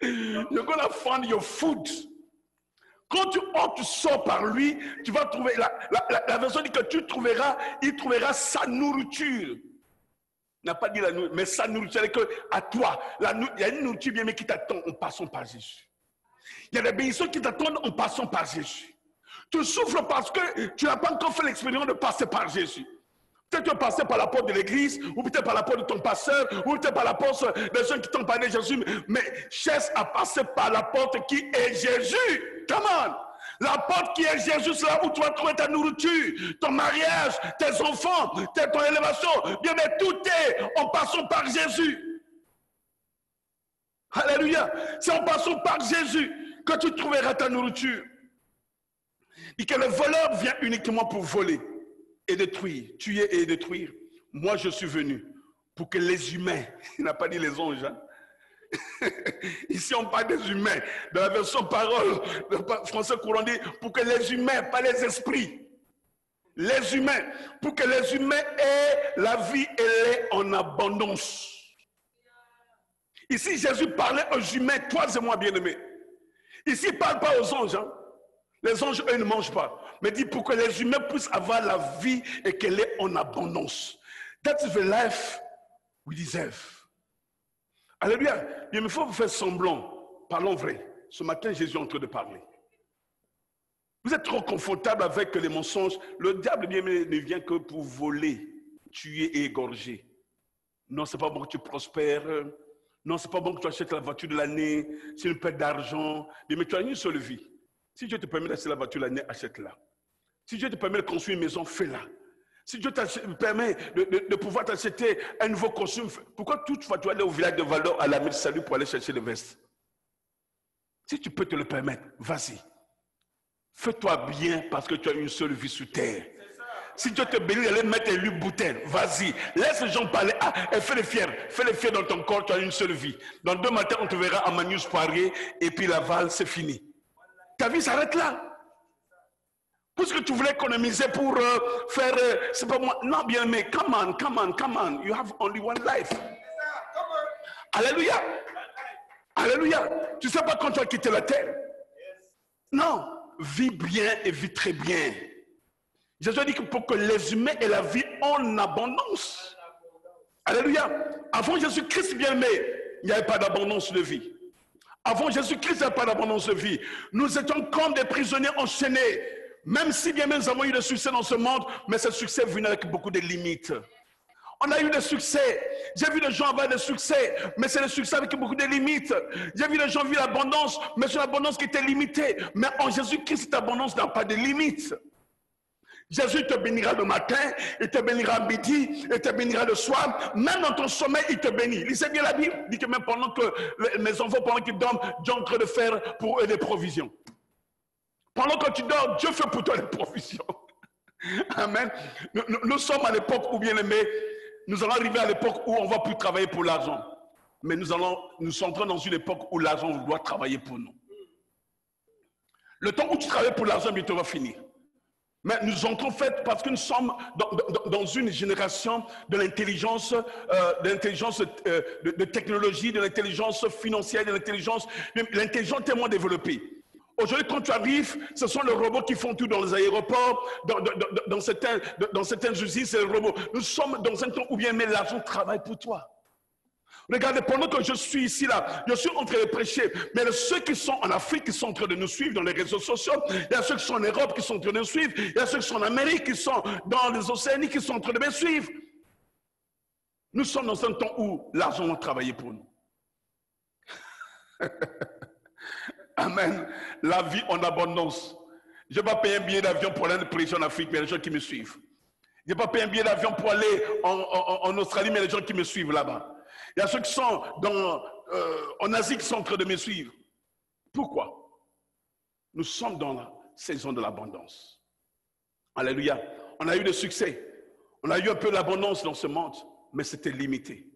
You're gonna find your food. Quand tu entres, tu sors par lui, tu vas trouver, la version dit que il trouvera sa nourriture. Il n'a pas dit la nourriture, mais sa nourriture, c'est que à toi, il y a une nourriture bien mais qui t'attend en passant par Jésus. Il y a des bénédictions qui t'attendent en passant par Jésus. Tu souffres parce que tu n'as pas encore fait l'expérience de passer par Jésus. Peut-être que tu es passé par la porte de l'église, ou peut-être par la porte de ton pasteur, ou peut-être par la porte des gens qui t'ont parlé de Jésus. Mais cherche à passer par la porte qui est Jésus. Come on. La porte qui est Jésus, c'est là où tu vas trouver ta nourriture, ton mariage, tes enfants, ton élévation. Bien, mais tout est en passant par Jésus. Alléluia. C'est en passant par Jésus que tu trouveras ta nourriture. Et que le voleur vient uniquement pour voler et détruire, tuer et détruire. Moi, je suis venu pour que les humains, il n'a pas dit les anges, hein? Ici, on parle des humains. Dans la version parole, le français courant dit, pour que les humains, pas les esprits, les humains, pour que les humains aient la vie et l'aient en abondance. Ici, Jésus parlait aux humains, toi et moi, bien-aimés. Ici, il ne parle pas aux anges, hein? Les anges, eux, ne mangent pas. Mais dit pour que les humains puissent avoir la vie et qu'elle est en abondance. That's the life we deserve. Alléluia. Il me faut vous faire semblant. Parlons vrai. Ce matin, Jésus est en train de parler. Vous êtes trop confortable avec les mensonges. Le diable, bien, ne vient que pour voler, tuer et égorger. Non, ce n'est pas bon que tu prospères. Non, ce n'est pas bon que tu achètes la voiture de l'année. C'est une perte d'argent. Mais tu as une seule vie. Si Dieu te permet d'acheter la voiture l'année, achète-la. Si Dieu te permet de construire une maison, fais-la. Si Dieu te permet de pouvoir t'acheter un nouveau costume, pourquoi toutefois tu vas aller au village de Valor à la Messe Salut pour aller chercher le veste? Si tu peux te le permettre, vas-y. Fais-toi bien parce que tu as une seule vie sur terre. Si Dieu te bénit d'aller mettre une bouteille, vas-y. Laisse les gens parler. Ah, et fais-les fiers dans ton corps, tu as une seule vie. Dans 2 matins, on te verra à Magnus Poirier et puis Laval, c'est fini. Ta vie s'arrête là. Puisque tu voulais économiser pour faire, c'est pas moi. Non, bien aimé, come on, come on, come on. You have only one life. Alléluia. Alléluia. Tu sais pas quand tu as quitté la terre. Non, vis bien et vis très bien. Jésus a dit que pour que les humains aient la vie en abondance. Alléluia. Avant Jésus-Christ, bien aimé, il n'y avait pas d'abondance de vie. Avant Jésus-Christ, il n'y avait pas d'abondance de vie. Nous étions comme des prisonniers enchaînés. Même si bien même nous avons eu des succès dans ce monde, mais ce succès est venu avec beaucoup de limites. On a eu des succès. J'ai vu des gens avoir des succès, mais c'est le succès avec beaucoup de limites. J'ai vu des gens vivre l'abondance, mais c'est une abondance qui était limitée. Mais en Jésus-Christ, cette abondance n'a pas de limites. Jésus te bénira le matin, il te bénira le midi, il te bénira le soir. Même dans ton sommeil, il te bénit. Lisez bien la Bible. Il dit que même pendant que mes enfants, pendant qu'ils dorment, Dieu est en train de faire pour eux des provisions. Pendant que tu dors, Dieu fait pour toi des provisions. Amen. Nous sommes à l'époque où, bien aimé, nous allons arriver à l'époque où on ne va plus travailler pour l'argent. Mais nous sommes entrés dans une époque où l'argent doit travailler pour nous. Le temps où tu travailles pour l'argent, bientôt va finir. Mais nous entrons en fait parce que nous sommes dans une génération de l'intelligence, de technologie, de l'intelligence financière, de l'intelligence tellement développée. Aujourd'hui, quand tu arrives, ce sont les robots qui font tout dans les aéroports, dans certaines usines, c'est les robots. Nous sommes dans un temps où bien mais l'argent travaille pour toi. Regardez, pendant que je suis ici, là, je suis en train de prêcher, mais ceux qui sont en Afrique, qui sont en train de nous suivre dans les réseaux sociaux, il y a ceux qui sont en Europe qui sont en train de nous suivre, il y a ceux qui sont en Amérique, qui sont dans les Océanies, qui sont en train de me suivre. Nous sommes dans un temps où l'argent va travailler pour nous. Amen. La vie en abondance. Je ne vais pas payer un billet d'avion pour aller prêcher en Afrique, mais les gens qui me suivent. Je ne vais pas payer un billet d'avion pour aller en Australie, mais les gens qui me suivent là-bas. Il y a ceux qui sont en Asie qui sont en train de me suivre. Pourquoi? Nous sommes dans la saison de l'abondance. Alléluia. On a eu le succès. On a eu un peu d'abondance dans ce monde, mais c'était limité.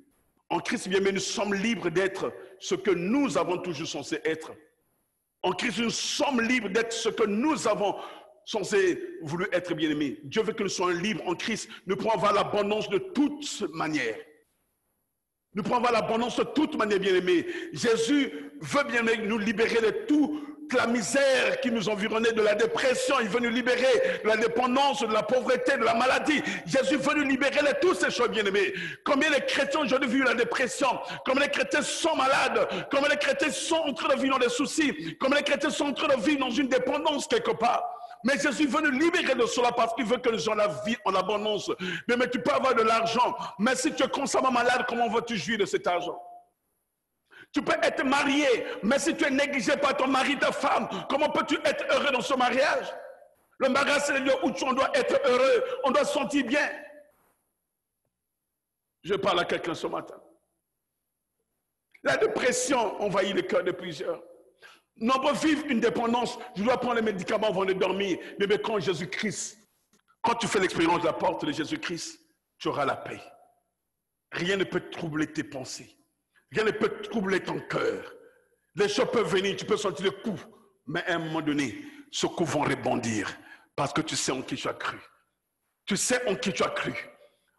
En Christ, bien, mais nous sommes libres d'être ce que nous avons toujours censé être. En Christ, nous sommes libres d'être ce que nous avons censé voulu être, bien-aimés. Dieu veut que nous soyons libres en Christ. Nous pouvons avoir l'abondance de toute manière. Nous pouvons avoir l'abondance de toute manière, bien-aimés. Jésus veut bien nous libérer de toute la misère qui nous environnait, de la dépression. Il veut nous libérer de la dépendance, de la pauvreté, de la maladie. Jésus veut nous libérer de toutes ces choses, bien-aimés. Combien de chrétiens aujourd'hui vivent la dépression? Combien de chrétiens sont malades? Combien de chrétiens sont en train de vivre dans des soucis? Combien de chrétiens sont en train de vivre dans une dépendance quelque part? Mais Jésus veut nous libérer de cela parce qu'il veut que nous ayons la vie en abondance. Mais tu peux avoir de l'argent, mais si tu es constamment malade, comment vas-tu jouir de cet argent? Tu peux être marié, mais si tu es négligé par ton mari, ta femme, comment peux-tu être heureux dans ce mariage? Le mariage, c'est le lieu où on doit être heureux, on doit se sentir bien. Je parle à quelqu'un ce matin. La dépression envahit le cœur de plusieurs. Nombreux vivent une dépendance. Je dois prendre les médicaments avant de dormir. Mais quand Jésus-Christ, quand tu fais l'expérience de la porte de Jésus-Christ, tu auras la paix. Rien ne peut troubler tes pensées. Rien ne peut troubler ton cœur. Les choses peuvent venir, tu peux sentir le coup. Mais à un moment donné, ce coup va rebondir. Parce que tu sais en qui tu as cru. Tu sais en qui tu as cru.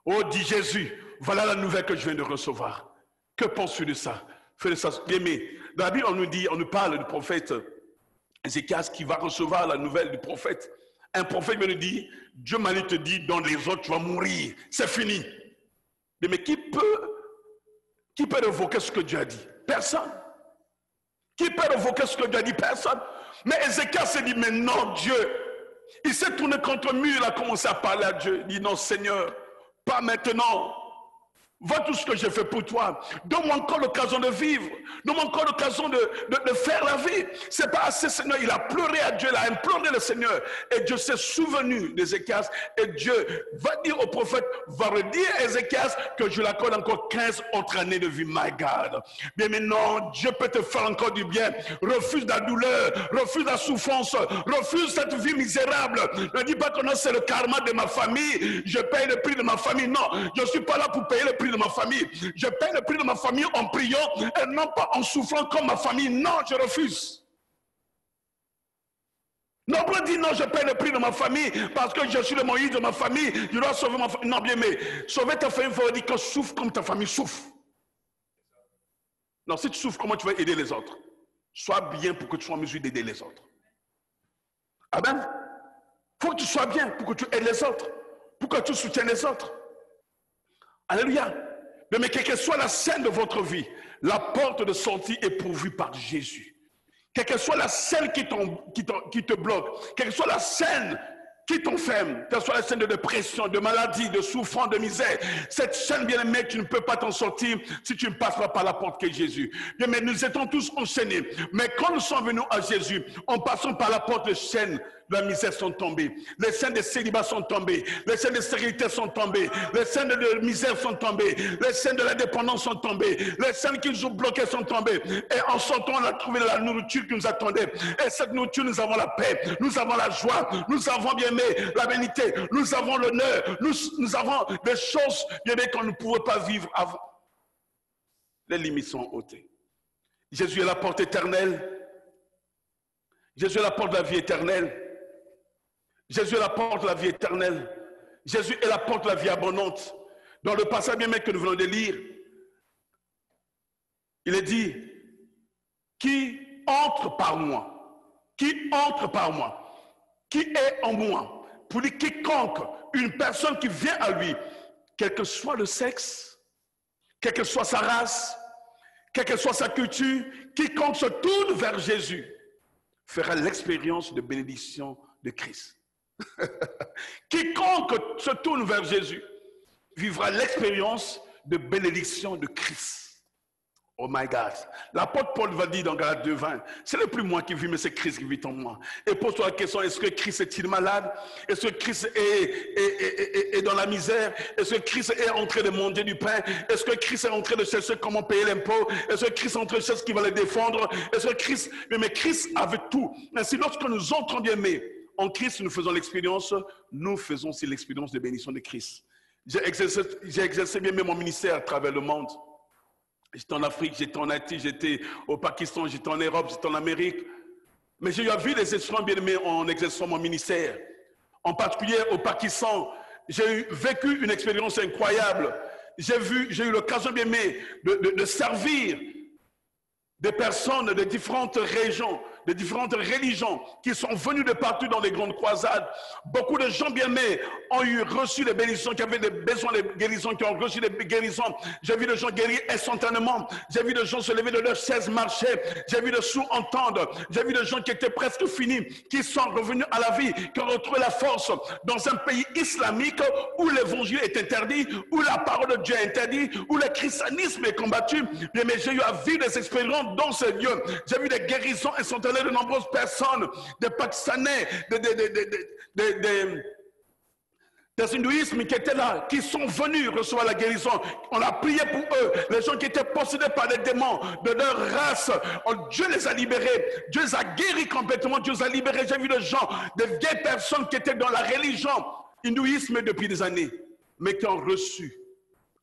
Oh, dit Jésus, voilà la nouvelle que je viens de recevoir. Que penses-tu de ça? Fais de ça. Aimé. Dans la Bible, on nous parle du prophète Ézéchias qui va recevoir la nouvelle du prophète. Un prophète me dit, Dieu m'a dit te dire, dans les autres, tu vas mourir. C'est fini. Mais qui peut révoquer ce que Dieu a dit? Personne. Qui peut révoquer ce que Dieu a dit? Personne. Mais Ézéchias s'est dit, mais non, Dieu. Il s'est tourné contre le mur, il a commencé à parler à Dieu. Il dit, non, Seigneur, pas maintenant. Vois tout ce que j'ai fait pour toi. Donne-moi encore l'occasion de vivre. Donne-moi encore l'occasion de faire la vie. C'est pas assez, Seigneur. Il a pleuré à Dieu, il a imploré le Seigneur. Et Dieu s'est souvenu d'Ézéchias. Et Dieu va dire au prophète, va redire à Ézéchias que je l'accorde encore 15 autres années de vie. My God. Bien maintenant, Dieu peut te faire encore du bien. Refuse la douleur, refuse la souffrance, refuse cette vie misérable. Ne dis pas que non, c'est le karma de ma famille. Je paye le prix de ma famille. Non, je ne suis pas là pour payer le prix de ma famille. Je paye le prix de ma famille en priant et non pas en souffrant comme ma famille. Non, je refuse. Nombreux disent non, je paie le prix de ma famille parce que je suis le Moïse de ma famille, je dois sauver ma famille. Non, bien aimé, sauver ta famille, il faut dire que souffre comme ta famille souffre. Non, si tu souffres, comment tu vas aider les autres? Sois bien pour que tu sois en mesure d'aider les autres. Amen. Il faut que tu sois bien pour que tu aides les autres, pour que tu soutiennes les autres. Alléluia. Mais quelle que soit la scène de votre vie, la porte de sortie est pourvue par Jésus. Quelle que soit la scène qui te bloque, quelle que soit la scène qui t'enferme, que ce soit la scène de dépression, de maladie, de souffrance, de misère, cette chaîne, bien aimé, tu ne peux pas t'en sortir si tu ne passes pas par la porte qu'est Jésus. Bien, mais nous étions tous enchaînés. Mais quand nous sommes venus à Jésus, en passant par la porte, les chaînes de la misère sont tombées. Les chaînes de célibat sont tombées. Les chaînes de stérilité sont tombées. Les chaînes de misère sont tombées. Les chaînes de la dépendance sont tombées. Les chaînes qui nous ont bloqués sont tombées. Et en sortant, on a trouvé la nourriture qui nous attendait. Et cette nourriture, nous avons la paix, nous avons la joie, nous avons, bien aimé, la bénité, nous avons l'honneur, nous avons des choses, bien aimé, qu'on ne pouvait pas vivre avant. Les limites sont ôtées. Jésus est la porte éternelle. Jésus est la porte de la vie éternelle. Jésus est la porte de la vie éternelle. Jésus est la porte de la vie abondante. Dans le passage bien aimé que nous venons de lire, il est dit, qui entre par moi, qui entre par moi, qui est en moi. Pour dire quiconque, une personne qui vient à lui, quel que soit le sexe, quelle que soit sa race, quelle que soit sa culture, quiconque se tourne vers Jésus fera l'expérience de bénédiction de Christ. Quiconque se tourne vers Jésus vivra l'expérience de bénédiction de Christ. Oh my God. L'apôtre Paul va dire dans Galates 2:20, c'est le plus moi qui vis, mais c'est Christ qui vit en moi. Et pose-toi la question, est-ce que Christ est-il malade? Est-ce que Christ est dans la misère? Est-ce que Christ est en train de manger du pain? Est-ce que Christ est en train de chercher comment payer l'impôt? Est-ce que Christ est en train de chercher ce qui va le défendre? Est-ce que Christ... Mais Christ avait tout. Ainsi, lorsque nous entrons bien aimés en Christ, nous faisons l'expérience, nous faisons aussi l'expérience de bénédiction de Christ. J'ai exercé bien aimé mon ministère à travers le monde. J'étais en Afrique, j'étais en Haïti, j'étais au Pakistan, j'étais en Europe, j'étais en Amérique. Mais j'ai vu des expériences bien aimées en exerçant mon ministère. En particulier au Pakistan, j'ai vécu une expérience incroyable. J'ai eu l'occasion bien aimée de servir des personnes de différentes régions, de différentes religions qui sont venues de partout dans les grandes croisades. Beaucoup de gens bien-aimés ont reçu des bénédictions, qui avaient des besoins de guérison, qui ont reçu des guérisons. J'ai vu des gens guérir instantanément. J'ai vu des gens se lever de leur chaise, marcher. J'ai vu des sourds entendre. J'ai vu des gens qui étaient presque finis, qui sont revenus à la vie, qui ont retrouvé la force dans un pays islamique où l'évangile est interdit, où la parole de Dieu est interdite, où le christianisme est combattu. Mais j'ai eu à vivre des expériences dans ce lieu. J'ai vu des guérisons instantanées de nombreuses personnes, des Pakistanais, des hindouismes qui étaient là, qui sont venus recevoir la guérison. On a prié pour eux. Les gens qui étaient possédés par des démons de leur race, Dieu les a libérés. Dieu les a guéris complètement. Dieu les a libérés. J'ai vu des gens, des vieilles personnes qui étaient dans la religion hindouisme depuis des années, mais qui ont reçu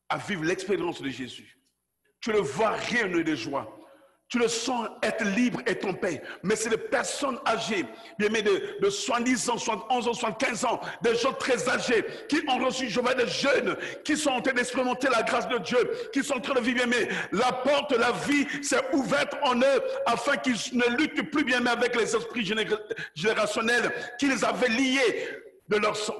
à vivre l'expérience de Jésus. Tu le vois rayonner de joie. Tu le sens être libre et en paix. Mais c'est des personnes âgées, bien aimées de 70 ans, 71 ans, 75 ans, des gens très âgés qui ont reçu, je vois des jeunes qui sont en train d'expérimenter la grâce de Dieu, qui sont en train de vivre, bien aimé. La porte de la vie s'est ouverte en eux afin qu'ils ne luttent plus bien aimé avec les esprits générationnels qui les avaient liés de leur sang.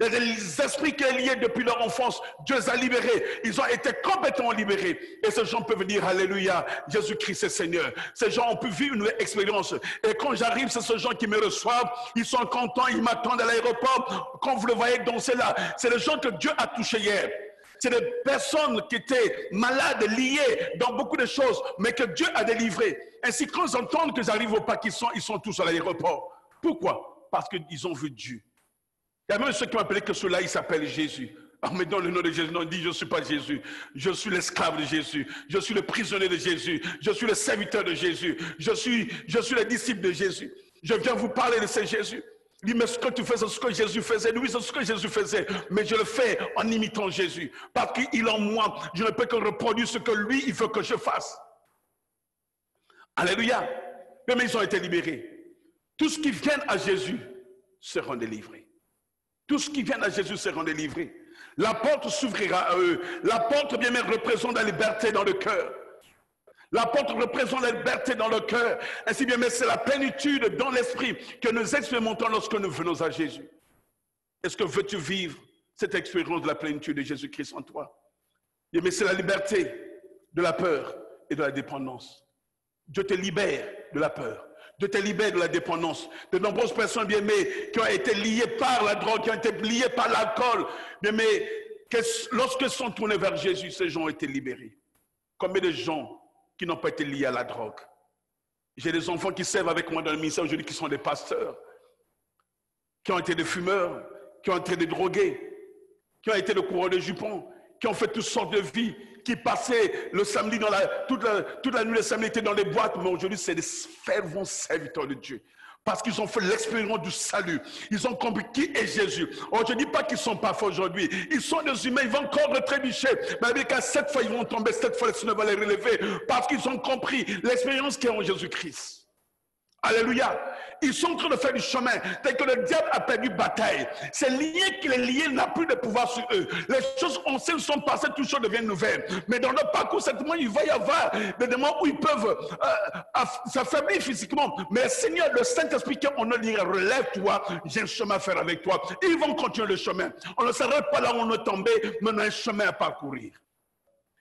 Les esprits qui sont liés depuis leur enfance, Dieu les a libérés. Ils ont été complètement libérés. Et ces gens peuvent dire Alléluia, Jésus-Christ est Seigneur. Ces gens ont pu vivre une nouvelle expérience. Et quand j'arrive, c'est ces gens qui me reçoivent. Ils sont contents, ils m'attendent à l'aéroport. Quand vous le voyez danser là, c'est les gens que Dieu a touchés hier. C'est des personnes qui étaient malades, liées dans beaucoup de choses, mais que Dieu a délivrées. Ainsi, quand ils entendent que j'arrive au Pakistan, ils sont tous à l'aéroport. Pourquoi? Parce qu'ils ont vu Dieu. Il y a même ceux qui m'ont appelé que ceux-là, ils s'appellent Jésus. Alors, mais dans le nom de Jésus, on dit, je ne suis pas Jésus. Je suis l'esclave de Jésus. Je suis le prisonnier de Jésus. Je suis le serviteur de Jésus. Je suis le disciple de Jésus. Je viens vous parler de ce Jésus. Il dit, mais ce que tu fais, c'est ce que Jésus faisait. Oui, c'est ce que Jésus faisait. Mais je le fais en imitant Jésus. Parce qu'il en moi, je ne peux que reproduire ce que lui, il veut que je fasse. Alléluia. Mais ils ont été libérés. Tous ceux qui viennent à Jésus seront délivrés. Tous ceux qui viennent à Jésus seront délivrés. La porte s'ouvrira à eux. La porte, bien même, représente la liberté dans le cœur. La porte représente la liberté dans le cœur. Ainsi bien, mais c'est la plénitude dans l'esprit que nous expérimentons lorsque nous venons à Jésus. Est-ce que veux-tu vivre cette expérience de la plénitude de Jésus-Christ en toi? Bien, mais c'est la liberté de la peur et de la dépendance. Dieu te libère de la peur. Dieu te libère de la dépendance. De nombreuses personnes, bien aimées, qui ont été liées par la drogue, qui ont été liées par l'alcool, bien aimées, lorsqu'ils sont tournés vers Jésus, ces gens ont été libérés. Combien de gens qui n'ont pas été liés à la drogue? J'ai des enfants qui servent avec moi dans le ministère aujourd'hui qui sont des pasteurs, qui ont été des fumeurs, qui ont été des drogués, qui ont été des coureurs de jupons, qui ont fait toutes sortes de vies, qui passaient le samedi, toute la nuit, le samedi étaient dans les boîtes, mais aujourd'hui, c'est des fervents serviteurs de Dieu. Parce qu'ils ont fait l'expérience du salut. Ils ont compris qui est Jésus. Oh, je ne dis pas qu'ils ne sont pas forts aujourd'hui. Ils sont des humains, ils vont encore trébucher. Mais qu'à 7 fois, ils vont tomber, 7 fois, le Seigneur va les relever. Parce qu'ils ont compris l'expérience qu'est en Jésus-Christ. Alléluia. Ils sont en train de faire du chemin. Tel que le diable a perdu bataille. C'est lié qu'il est lié, n'a plus de pouvoir sur eux. Les choses anciennes sont passées, toutes choses deviennent nouvelles. Mais dans leur parcours, certainement, il va y avoir des moments où ils peuvent s'affaiblir physiquement. Mais le Seigneur, le Saint-Esprit, on ne dirait, relève-toi, j'ai un chemin à faire avec toi. Et ils vont continuer le chemin. On ne s'arrête pas là où on est tombé, mais on a un chemin à parcourir.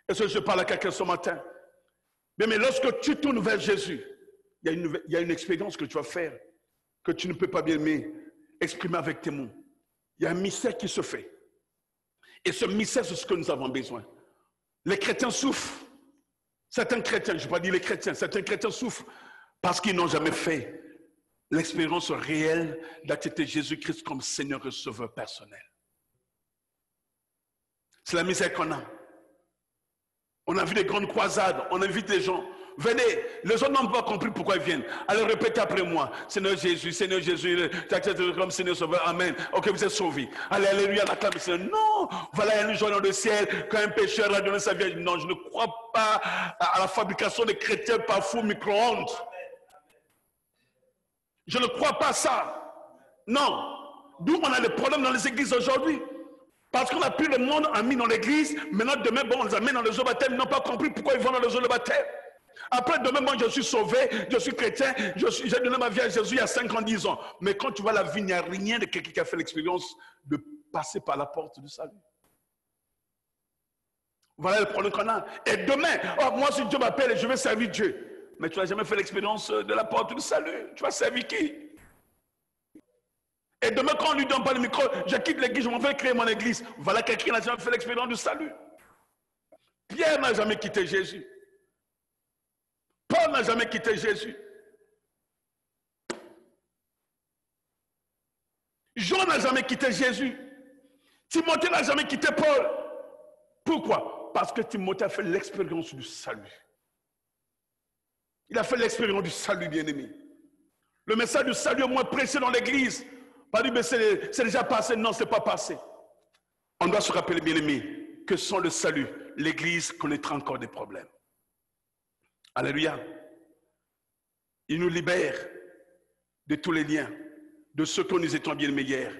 Est-ce que je parle à quelqu'un ce matin? Mais lorsque tu tournes vers Jésus, il y a une expérience que tu vas faire, que tu ne peux pas, bien aimer, exprimer avec tes mots. Il y a un mystère qui se fait. Et ce mystère, c'est ce que nous avons besoin. Les chrétiens souffrent. Certains chrétiens, je ne vais pas dire les chrétiens, certains chrétiens souffrent parce qu'ils n'ont jamais fait l'expérience réelle d'accepter Jésus-Christ comme Seigneur et Sauveur personnel. C'est la misère qu'on a. On a vu des grandes croisades, on invite les gens. Venez, les autres n'ont pas compris pourquoi ils viennent. Allez, répétez après moi. Seigneur Jésus, j'accepte comme Seigneur Sauveur, Amen. Ok, vous êtes sauvés. Allez, alléluia, l'acclame le Seigneur. Non, voilà un jour dans le ciel, quand un pécheur a donné sa vie. Non, je ne crois pas à la fabrication des chrétiens par four micro-ondes. Je ne crois pas à ça. Non. D'où on a des problèmes dans les églises aujourd'hui. Parce qu'on a pris le monde, a mis dans l'église. Maintenant, demain, bon, on les amène dans les eaux de baptême. Ils n'ont pas compris pourquoi ils vont dans les eaux de baptême. Après, demain, moi, je suis sauvé, je suis chrétien, j'ai donné ma vie à Jésus il y a 5 ans, 10 ans. Mais quand tu vois la vie, il n'y a rien de quelqu'un qui a fait l'expérience de passer par la porte du salut. Voilà le problème qu'on a. Et demain, oh, moi, si Dieu m'appelle, je vais servir Dieu. Mais tu n'as jamais fait l'expérience de la porte du salut. Tu vas servir qui? Et demain, quand on lui donne pas le micro, je quitte l'église, je m'en vais créer mon église. Voilà quelqu'un qui n'a jamais fait l'expérience du salut. Pierre n'a jamais quitté Jésus. Paul n'a jamais quitté Jésus. Jean n'a jamais quitté Jésus. Timothée n'a jamais quitté Paul. Pourquoi? Parce que Timothée a fait l'expérience du salut. Il a fait l'expérience du salut, bien-aimé. Le message du salut est moins pressé dans l'église. Pas dit, mais c'est déjà passé. Non, ce n'est pas passé. On doit se rappeler, bien-aimé, que sans le salut, l'église connaîtra encore des problèmes. Alléluia. Il nous libère de tous les liens, de ceux que nous étions bien meilleurs.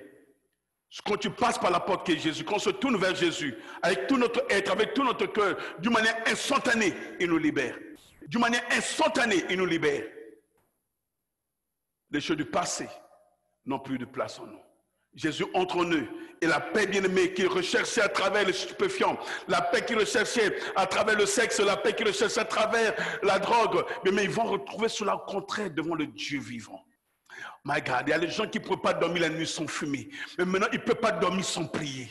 Quand tu passes par la porte qui est Jésus, quand on se tourne vers Jésus, avec tout notre être, avec tout notre cœur, d'une manière instantanée, il nous libère. D'une manière instantanée, il nous libère. Les choses du passé n'ont plus de place en nous. Jésus entre en nous. Et la paix bien-aimée qu'il recherchait à travers les stupéfiants, la paix qu'il recherchait à travers le sexe, la paix qu'il recherchait à travers la drogue, mais ils vont retrouver cela au contraire devant le Dieu vivant. My God, il y a les gens qui ne peuvent pas dormir la nuit sans fumer. Mais maintenant, ils ne peuvent pas dormir sans prier.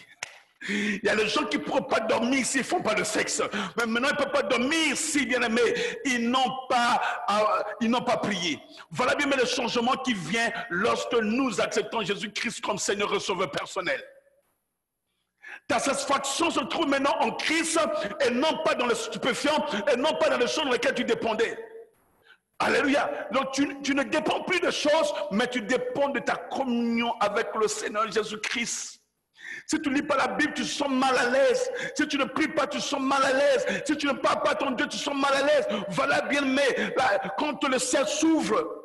Il y a les gens qui ne pourront pas dormir s'ils ne font pas de sexe. Mais maintenant, ils ne peuvent pas dormir si, bien aimés, ils n'ont pas prié. Voilà bien le changement qui vient lorsque nous acceptons Jésus-Christ comme Seigneur et Sauveur personnel. Ta satisfaction se trouve maintenant en Christ et non pas dans les stupéfiants et non pas dans les choses dans lesquelles tu dépendais. Alléluia. Donc tu ne dépends plus de choses, mais tu dépends de ta communion avec le Seigneur Jésus-Christ. Si tu ne lis pas la Bible, tu sens mal à l'aise. Si tu ne pries pas, tu sens mal à l'aise. Si tu ne parles pas à ton Dieu, tu sens mal à l'aise. Voilà bien, mais quand le ciel s'ouvre,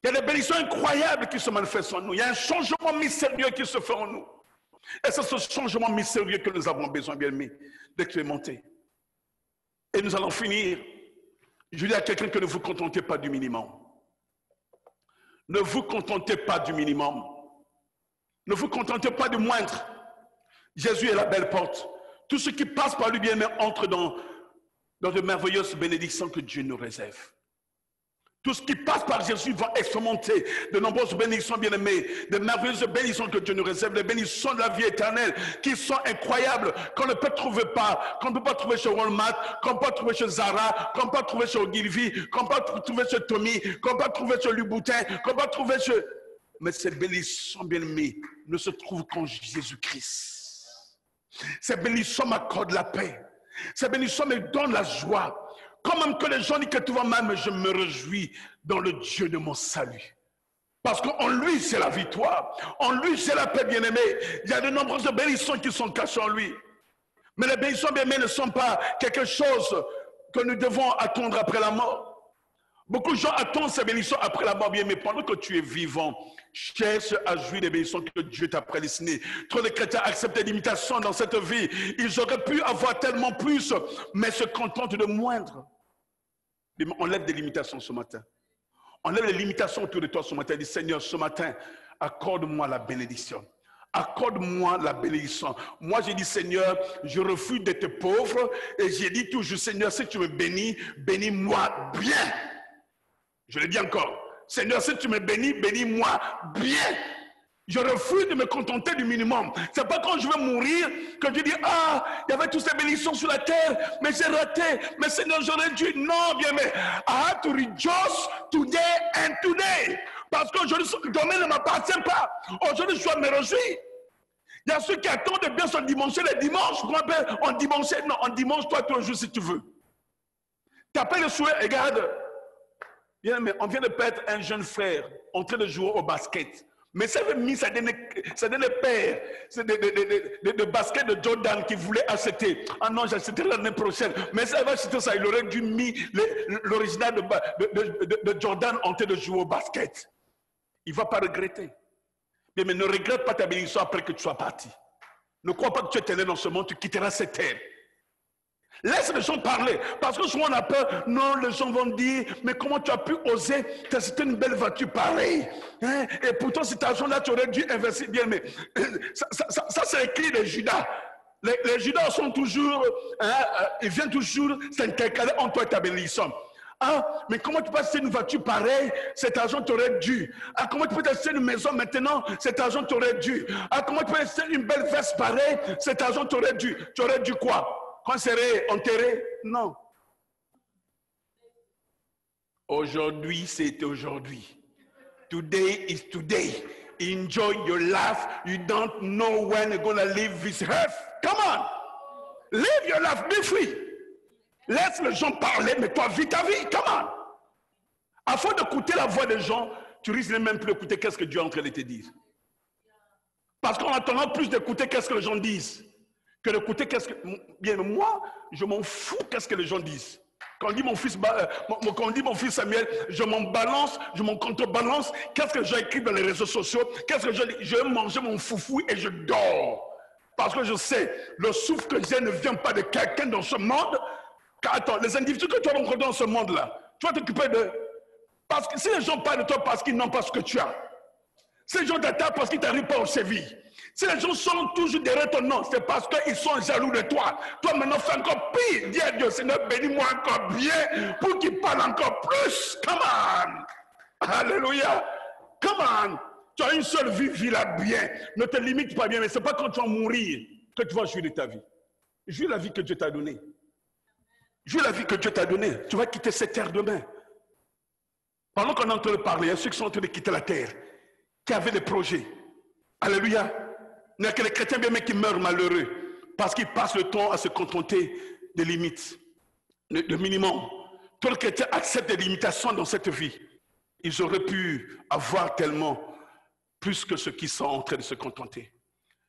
Il y a des bénédictions incroyables qui se manifestent en nous. Il y a un changement mystérieux qui se fait en nous. Et c'est ce changement mystérieux que nous avons besoin, bien-aimés, d'expérimenter. Et nous allons finir. Je dis à quelqu'un que ne vous contentez pas du minimum. Ne vous contentez pas du minimum. Ne vous contentez pas du moindre. Jésus est la belle porte. Tout ce qui passe par lui, bien-aimé, entre dans de merveilleuses bénédictions que Dieu nous réserve. Tout ce qui passe par Jésus va expérimenter de nombreuses bénédictions, bien-aimées, de merveilleuses bénédictions que Dieu nous réserve, des bénédictions de la vie éternelle qui sont incroyables, qu'on ne peut trouver pas, qu'on ne peut pas trouver chez Walmart, qu'on ne peut pas trouver chez Zara, qu'on ne peut pas trouver chez Ogilvy, qu'on ne peut pas trouver chez Tommy, qu'on ne peut pas trouver chez Louboutin, qu'on ne peut pas trouver chez... Mais ces bénédictions, bien-aimées, ne se trouvent qu'en Jésus-Christ. Ces bénédictions m'accordent la paix. Ces bénédictions me donnent la joie. Quand même que les gens disent que tout va mal, mais je me réjouis dans le Dieu de mon salut. Parce qu'en lui, c'est la victoire. En lui, c'est la paix, bien-aimée. Il y a de nombreuses bénédictions qui sont cachées en lui. Mais les bénédictions, bien-aimées, ne sont pas quelque chose que nous devons attendre après la mort. Beaucoup de gens attendent ces bénédictions après la mort, bien, mais pendant que tu es vivant, cherche à jouir des bénédictions que Dieu t'a prédestinées. Trop de chrétiens acceptent des limitations dans cette vie. Ils auraient pu avoir tellement plus, mais se contentent de moindre. Enlève des limitations ce matin. Enlève les limitations autour de toi ce matin. Dis, Seigneur, ce matin, accorde-moi la bénédiction. Accorde-moi la bénédiction. Moi, j'ai dit, Seigneur, je refuse d'être pauvre. Et j'ai dit toujours, Seigneur, si tu me bénis, bénis-moi bien. Je le dis encore. Seigneur, si tu me bénis, bénis-moi bien. Je refuse de me contenter du minimum. C'est pas quand je vais mourir que je dis, ah, il y avait toutes ces bénédictions sur la terre, mais j'ai raté. Mais Seigneur, j'aurais dû. Non, bien, mais I have to rejoice today and today. Parce qu'aujourd'hui, demain ne m'appartient pas. Aujourd'hui, je dois me réjouir. Il y a ceux qui attendent de bien se dimancher les dimanches. Qu'on appelle en dimanche. Non, en dimanche, toi, tous les jours, si tu veux. Tu appelles le souhait, regarde. Bien, mais on vient de perdre un jeune frère en train de jouer au basket. Mais ça avait mis sa dernière paire de basket de Jordan qu'il voulait acheter. Ah non, j'achèterai l'année prochaine. Mais ça va acheter ça, il aurait dû mettre l'original de Jordan en train de jouer au basket. Il ne va pas regretter. Mais ne regrette pas ta bénédiction après que tu sois parti. Ne crois pas que tu es éternel dans ce monde, tu quitteras cette terre. Laisse les gens parler. Parce que souvent on a peur. Non, les gens vont dire, mais comment tu as pu oser t'acheter une belle voiture pareille, hein? Et pourtant cet argent-là, tu aurais dû investir bien. Mais ça c'est écrit les Judas. Les Judas sont toujours, ils viennent toujours s'intercaler en toi et ta bénédiction. Ah, mais comment tu peux acheter une voiture pareille? Cet argent t'aurait dû. Ah, comment tu peux acheter une maison maintenant? Cet argent t'aurait dû. Ah, comment tu peux acheter une belle veste pareille? Cet argent t'aurait dû. Tu aurais dû quoi? Quand serait enterré? Non. Aujourd'hui, c'est aujourd'hui. Today is today. Enjoy your life. You don't know when you're going to leave this earth. Come on. Live your life. Be free. Laisse les gens parler, mais toi, vis ta vie. Come on. Afin d'écouter la voix des gens, tu risques même plus d'écouter qu'est-ce que Dieu est en train de te dire. Parce qu'on a tendance plus d'écouter qu'est-ce que les gens disent que d'écouter qu'est-ce que... Bien, moi, je m'en fous qu'est-ce que les gens disent. Quand on dit mon fils Samuel, je m'en balance, je m'en contrebalance. Qu'est-ce que j'ai écrit dans les réseaux sociaux? Qu'est-ce que je dis? Je vais manger mon foufou et je dors. Parce que je sais, le souffle que j'ai ne vient pas de quelqu'un dans ce monde. Car attends, les individus que tu vas rencontrer dans ce monde-là, tu vas t'occuper de... Parce que si les gens parlent de toi parce qu'ils n'ont pas ce que tu as, si les gens t'attaquent parce qu'ils n'arrivent pas aux chevilles, si les gens sont toujours derrière ton nom, c'est parce qu'ils sont jaloux de toi. Toi maintenant fais encore pire. Dis à Dieu, Seigneur, bénis-moi encore bien pour qu'il parle encore plus. Come on. Alléluia. Come on. Tu as une seule vie, vis-la bien. Ne te limite pas bien, mais ce n'est pas quand tu vas mourir que tu vas jouir de ta vie. Jouis la vie que Dieu t'a donnée. Jouis la vie que Dieu t'a donnée. Tu vas quitter cette terre demain. Pendant qu'on est en train de parler, il y a ceux qui sont en train de quitter la terre, qui avaient des projets. Alléluia. Il n'y a que les chrétiens bien qui meurent malheureux parce qu'ils passent le temps à se contenter des limites, de minimum. Tous les chrétiens acceptent des limitations dans cette vie. Ils auraient pu avoir tellement plus que ceux qui sont en train de se contenter.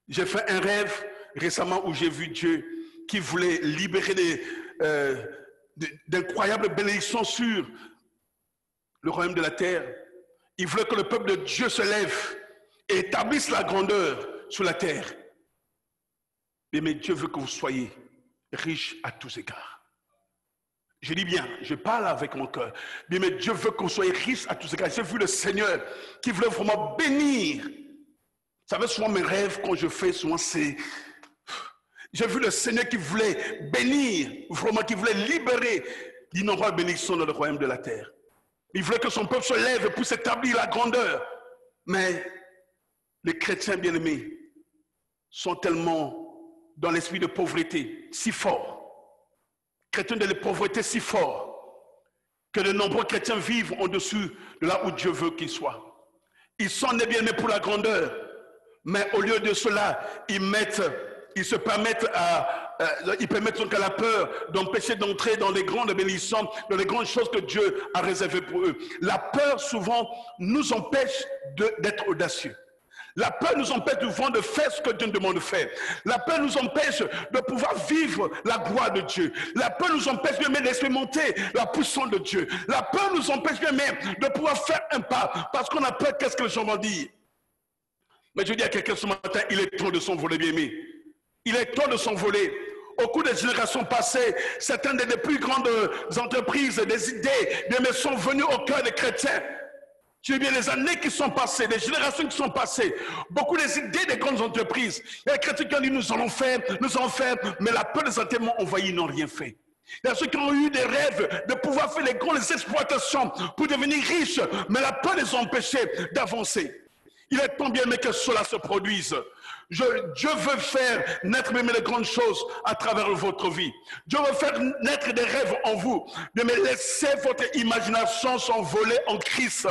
J'ai fait un rêve récemment où j'ai vu Dieu qui voulait libérer d'incroyables bénédictions sur le royaume de la terre. Il voulait que le peuple de Dieu se lève et établisse la grandeur sur la terre. Mais Dieu veut que vous soyez riches à tous égards. Je dis bien, je parle avec mon cœur. Mais Dieu veut que vous soyez riches à tous égards. J'ai vu le Seigneur qui voulait vraiment bénir. Vous savez, souvent mes rêves, quand je fais, souvent c'est... J'ai vu le Seigneur qui voulait bénir, vraiment qui voulait libérer d'innombrables bénédictions dans le royaume de la terre. Il voulait que son peuple se lève pour s'établir la grandeur. Mais les chrétiens bien-aimés sont tellement dans l'esprit de pauvreté si fort, chrétiens de la pauvreté si fort, que de nombreux chrétiens vivent en-dessous de là où Dieu veut qu'ils soient. Ils sont nés bien-aimés pour la grandeur, mais au lieu de cela, ils permettent donc à la peur d'empêcher d'entrer dans les grandes bénédictions, dans les grandes choses que Dieu a réservées pour eux. La peur souvent nous empêche d'être audacieux. La peur nous empêche souvent de faire ce que Dieu nous demande de faire. La peur nous empêche de pouvoir vivre la gloire de Dieu. La peur nous empêche même d'expérimenter la puissance de Dieu. La peur nous empêche même de pouvoir faire un pas parce qu'on a peur qu'est-ce que les gens vont dire. Mais je dis à quelqu'un ce matin, il est temps de s'envoler, bien-aimé. Il est temps de s'envoler. Au cours des générations passées, certaines des plus grandes entreprises, des idées, des sont venues au cœur des chrétiens. Tu sais bien, les années qui sont passées, les générations qui sont passées, beaucoup des idées des grandes entreprises. Il y a des chrétiens qui ont dit nous allons faire, mais la peur les a tellement envahis, ils n'ont rien fait. Il y a ceux qui ont eu des rêves de pouvoir faire les grandes exploitations pour devenir riches, mais la peur les a empêchés d'avancer. Il est temps bien aimé que cela se produise. Dieu veut faire naître même les grandes choses à travers votre vie. Dieu veut faire naître des rêves en vous. Mais laissez votre imagination s'envoler en Christ.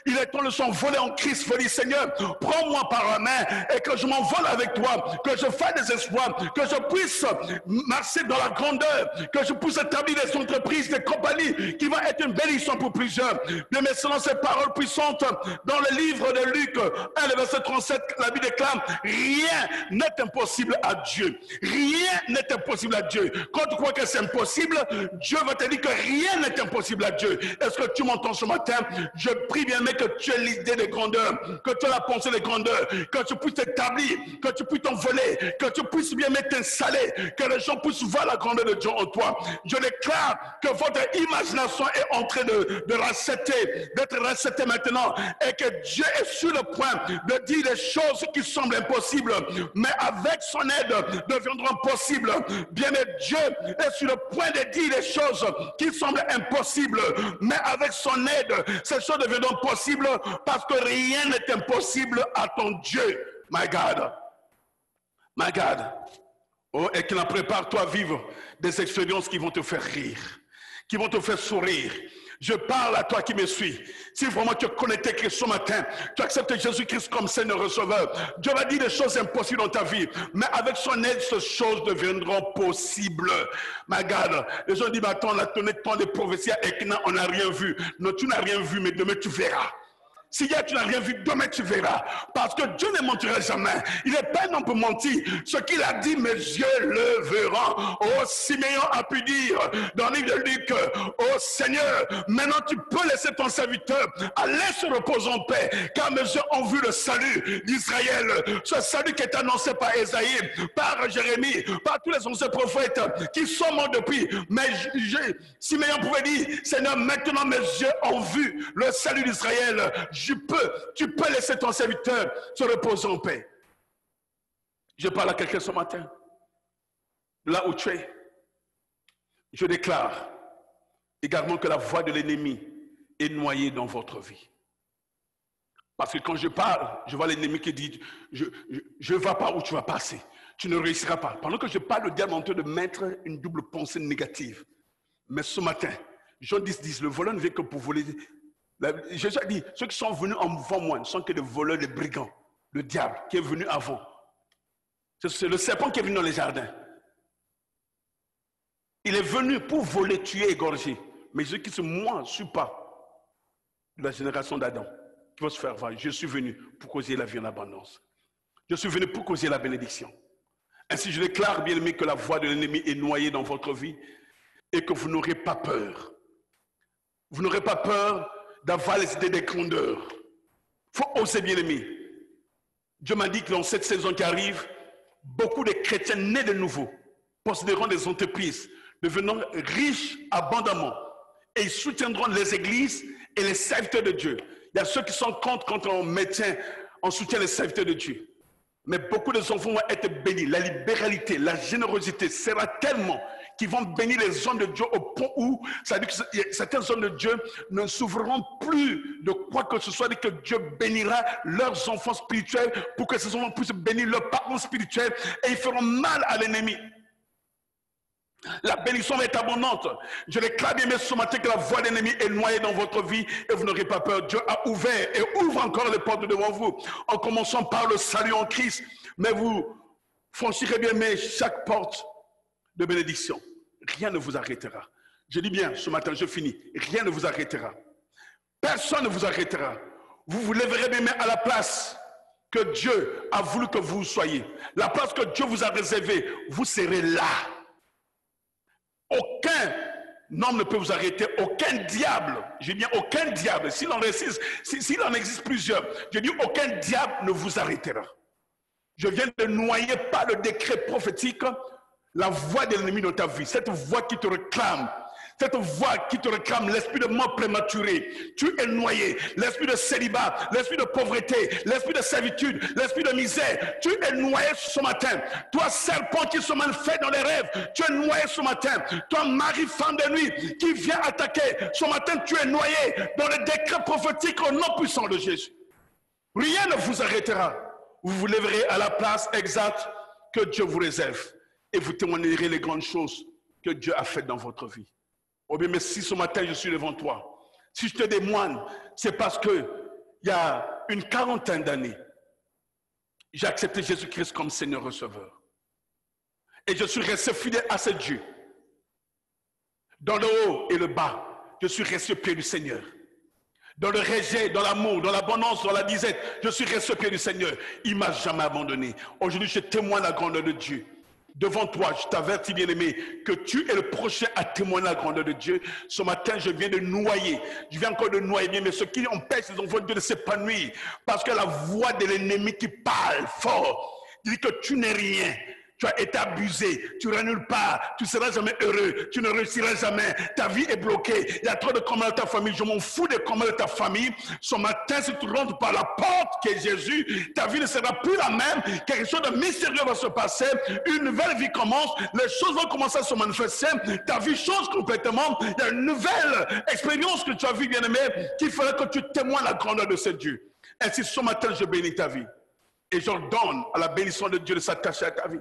Il est temps de s'envoler en Christ. Vous dites, Seigneur, prends-moi par la main et que je m'envole avec toi, que je fasse des espoirs, que je puisse marcher dans la grandeur, que je puisse établir des entreprises, des compagnies qui vont être une bénédiction pour plusieurs. Mais selon ces paroles puissantes, dans le livre de Luc 1, le verset 37, la Bible déclare, rien n'est impossible à Dieu. Rien n'est impossible à Dieu. Quand tu crois que c'est impossible, Dieu va te dire que rien n'est impossible à Dieu. Est-ce que tu m'entends ce matin? Je prie bien, mais que tu aies l'idée de grandeur, que tu aies la pensée de grandeur, que tu puisses t'établir, que tu puisses t'envoler, que tu puisses bien t'installer, que les gens puissent voir la grandeur de Dieu en toi. Je déclare que votre imagination est en train d'être racetée maintenant, et que Dieu est sur le point de dire des choses qui semblent impossibles, mais avec son aide deviendront possibles. Bien, mais Dieu est sur le point de dire des choses qui semblent impossibles, mais avec son aide, ces choses deviendront possibles parce que rien n'est impossible à ton Dieu. My God. My God. Oh, et qu'il en prépare-toi à vivre des expériences qui vont te faire rire, qui vont te faire sourire. Je parle à toi qui me suis. Si vraiment tu es connecté Christ ce matin, tu acceptes Jésus-Christ comme Seigneur Receveur, Dieu va dire des choses impossibles dans ta vie. Mais avec son aide, ces choses deviendront possibles. My God, les gens disent, mais attends, on a donné tant de prophéties et on n'a rien vu. Non, tu n'as rien vu, mais demain tu verras. Si hier tu n'as rien vu, demain tu verras. Parce que Dieu ne mentira jamais. Il n'est pas un homme pour mentir. Ce qu'il a dit, mes yeux le verront. Oh, Siméon a pu dire dans le livre de Luc, oh Seigneur, maintenant tu peux laisser ton serviteur aller se reposer en paix. Car mes yeux ont vu le salut d'Israël. Ce salut qui est annoncé par Esaïe, par Jérémie, par tous les anciens prophètes qui sont morts depuis. Mais Siméon pouvait dire, Seigneur, maintenant mes yeux ont vu le salut d'Israël. Tu peux laisser ton serviteur se reposer en paix. Je parle à quelqu'un ce matin. Là où tu es, je déclare également que la voix de l'ennemi est noyée dans votre vie. Parce que quand je parle, je vois l'ennemi qui dit, je ne vais pas où tu vas passer. Tu ne réussiras pas. Pendant que je parle, le diable est en train de mettre une double pensée négative. Mais ce matin, Jean 10, le voleur ne vient que pour voler. Jésus a dit, ceux qui sont venus avant moi ne sont que des voleurs, des brigands. Le diable qui est venu avant. C'est le serpent qui est venu dans les jardins. Il est venu pour voler, tuer, égorger. Mais ceux qui sont, moi, je ne suis pas de la génération d'Adam qui va se faire voir. Je suis venu pour causer la vie en abondance. Je suis venu pour causer la bénédiction. Ainsi, je déclare, bien aimé, que la voix de l'ennemi est noyée dans votre vie et que vous n'aurez pas peur. Vous n'aurez pas peur d'avoir les idées des grandeurs. faut oser, bien-aimé. Dieu m'a dit que dans cette saison qui arrive, beaucoup de chrétiens nés de nouveau posséderont des entreprises, devenant riches abondamment. Et ils soutiendront les églises et les serviteurs de Dieu. Il y a ceux qui sont contre quand on soutient les serviteurs de Dieu. Mais beaucoup de enfants vont être bénis. La libéralité, la générosité sera tellement qu'ils vont bénir les hommes de Dieu au point où, ça veut dire que certains hommes de Dieu ne souffriront plus de quoi que ce soit, que Dieu bénira leurs enfants spirituels pour que ces enfants puissent bénir leurs parents spirituels et ils feront mal à l'ennemi. La bénédiction va être abondante. Je déclare bien ce matin que la voix de l'ennemi est noyée dans votre vie et vous n'aurez pas peur. Dieu a ouvert et ouvre encore les portes devant vous. En commençant par le salut en Christ. Mais vous franchirez bien mais chaque porte de bénédiction. Rien ne vous arrêtera. Je dis bien ce matin, je finis. Rien ne vous arrêtera. Personne ne vous arrêtera. Vous vous lèverez bien mais à la place que Dieu a voulu que vous soyez. La place que Dieu vous a réservée, vous serez là. Aucun homme ne peut vous arrêter, aucun diable, je dis bien aucun diable, s'il en existe plusieurs, je dis aucun diable ne vous arrêtera. Je viens de noyer par le décret prophétique la voix de l'ennemi dans ta vie, cette voix qui te réclame. Cette voix qui te réclame, l'esprit de mort prématuré, tu es noyé. L'esprit de célibat, l'esprit de pauvreté, l'esprit de servitude, l'esprit de misère, tu es noyé ce matin. Toi, serpent qui se manifeste dans les rêves, tu es noyé ce matin. Toi, mari, femme de nuit, qui vient attaquer, ce matin, tu es noyé dans le décret prophétique au nom puissant de Jésus. Rien ne vous arrêtera. Vous vous lèverez à la place exacte que Dieu vous réserve et vous témoignerez les grandes choses que Dieu a faites dans votre vie. Oh bien, mais si ce matin je suis devant toi, si je te témoigne, c'est parce que il y a une quarantaine d'années, j'ai accepté Jésus-Christ comme Seigneur Receveur. Et je suis resté fidèle à ce Dieu. Dans le haut et le bas, je suis resté au pied du Seigneur. Dans le rejet, dans l'amour, dans l'abondance, dans la disette, je suis resté au pied du Seigneur. Il ne m'a jamais abandonné. Aujourd'hui, je témoigne la grandeur de Dieu. Devant toi, je t'avertis, bien-aimé, que tu es le prochain à témoigner la grandeur de Dieu. Ce matin, je viens de noyer. Je viens encore de noyer, bien, mais ce qui empêche les enfants de Dieu de s'épanouir, parce que la voix de l'ennemi qui parle fort, dit que tu n'es rien. Tu as été abusé, tu ne nulle part, tu ne seras jamais heureux, tu ne réussiras jamais, ta vie est bloquée, il y a trop de combats dans ta famille, je m'en fous des combats de ta famille. Ce matin, si tu rentres par la porte qui est Jésus, ta vie ne sera plus la même, quelque chose de mystérieux va se passer, une nouvelle vie commence, les choses vont commencer à se manifester, ta vie change complètement, il y a une nouvelle expérience que tu as vue, bien-aimé, qui fera que tu témoignes la grandeur de ce Dieu. Ainsi, ce matin, je bénis ta vie et j'ordonne à la bénédiction de Dieu de s'attacher à ta vie.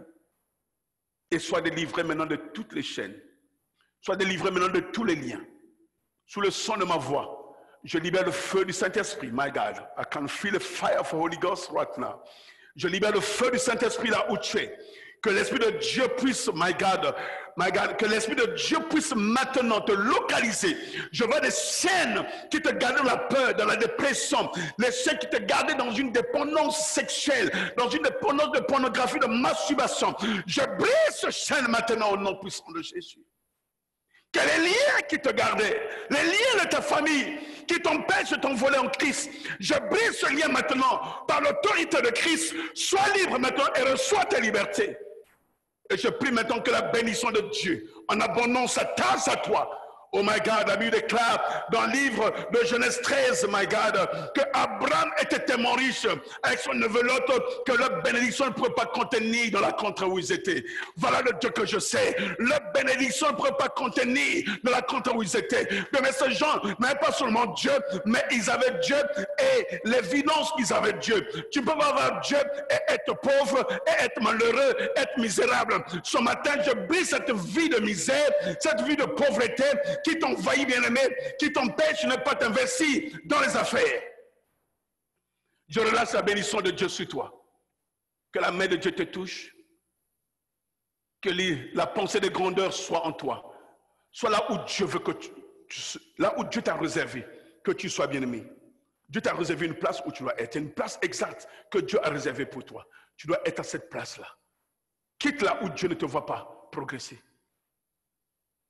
Et sois délivré maintenant de toutes les chaînes. Sois délivré maintenant de tous les liens. Sous le son de ma voix, je libère le feu du Saint-Esprit. My God, I can feel the fire of the Holy Ghost right now. Je libère le feu du Saint-Esprit là où tu es. Que l'Esprit de Dieu puisse, my God, que l'Esprit de Dieu puisse maintenant te localiser. Je vois des chaînes qui te gardaient dans la peur, dans la dépression, les chaînes qui te gardaient dans une dépendance sexuelle, dans une dépendance de pornographie, de masturbation. Je brise ce chaîne maintenant au nom puissant de Jésus. Que les liens qui te gardaient, les liens de ta famille qui t'empêchent de t'envoler en Christ, je brise ce lien maintenant par l'autorité de Christ. Sois libre maintenant et reçois ta liberté. Et je prie maintenant que la bénédiction de Dieu, en abondance, s'attache à toi. Oh my God, la Bible déclare dans le livre de Genèse 13, my God, que Abraham était tellement riche avec son neveu Lot que leur bénédiction ne pouvait pas contenir dans la contrée où ils étaient. Voilà le Dieu que je sais. Leur bénédiction ne pouvait pas contenir dans la contrée où ils étaient. Mais ces gens n'avaient pas seulement Dieu, mais ils avaient Dieu et l'évidence qu'ils avaient Dieu. Tu peux pas avoir Dieu et être pauvre, et être malheureux, être misérable. Ce matin, je brise cette vie de misère, cette vie de pauvreté, qui t'envahit, bien-aimé, qui t'empêche de ne pas t'investir dans les affaires. Je relâche la bénédiction de Dieu sur toi. Que la main de Dieu te touche. Que la pensée de grandeur soit en toi. Soit là où Dieu veut que là où Dieu t'a réservé, que tu sois bien-aimé. Dieu t'a réservé une place où tu dois être. Une place exacte que Dieu a réservée pour toi. Tu dois être à cette place-là. Quitte là où Dieu ne te voit pas progresser.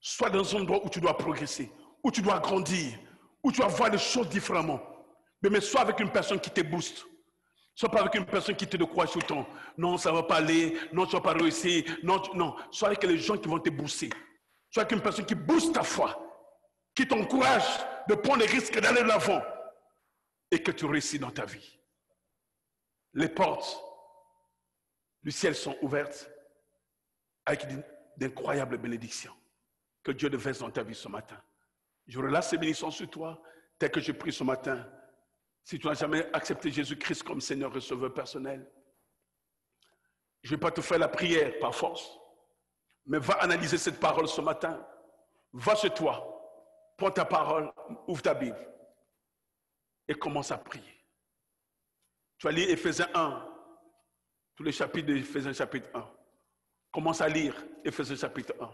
Sois dans un endroit où tu dois progresser, où tu dois grandir, où tu dois voir les choses différemment. Mais sois avec une personne qui te booste. Sois pas avec une personne qui te décourage tout le temps. Non, ça ne va pas aller. Non, tu ne vas pas réussir. Non, non. Sois avec les gens qui vont te booster. Sois avec une personne qui booste ta foi. Qui t'encourage de prendre les risques d'aller de l'avant. Et que tu réussis dans ta vie. Les portes du ciel sont ouvertes avec d'incroyables bénédictions. Que Dieu déverse dans ta vie ce matin. Je relâche ces bénédictions sur toi, tel que je prie ce matin. Si tu n'as jamais accepté Jésus-Christ comme Seigneur et Sauveur personnel, je ne vais pas te faire la prière par force, mais va analyser cette parole ce matin. Va chez toi, prends ta parole, ouvre ta Bible et commence à prier. Tu vas lire Éphésiens 1, tous les chapitres d'Éphésiens chapitre 1. Commence à lire Éphésiens chapitre 1.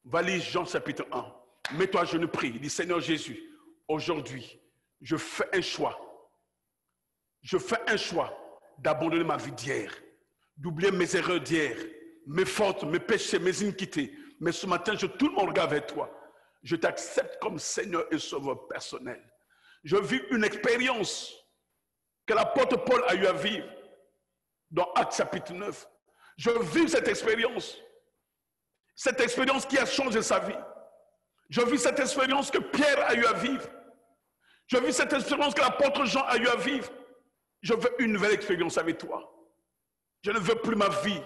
Va lire Jean chapitre 1. Mets-toi à genoux, prie. Dis Seigneur Jésus, aujourd'hui, je fais un choix. Je fais un choix d'abandonner ma vie d'hier, d'oublier mes erreurs d'hier, mes fautes, mes péchés, mes iniquités. Mais ce matin, je tourne mon regard vers toi. Je t'accepte comme Seigneur et Sauveur personnel. Je vis une expérience que l'apôtre Paul a eu à vivre dans Actes chapitre 9. Je vis cette expérience qui a changé sa vie. Je vis cette expérience que Pierre a eu à vivre. Je vis cette expérience que l'apôtre Jean a eu à vivre. Je veux une nouvelle expérience avec toi. Je ne veux plus ma vie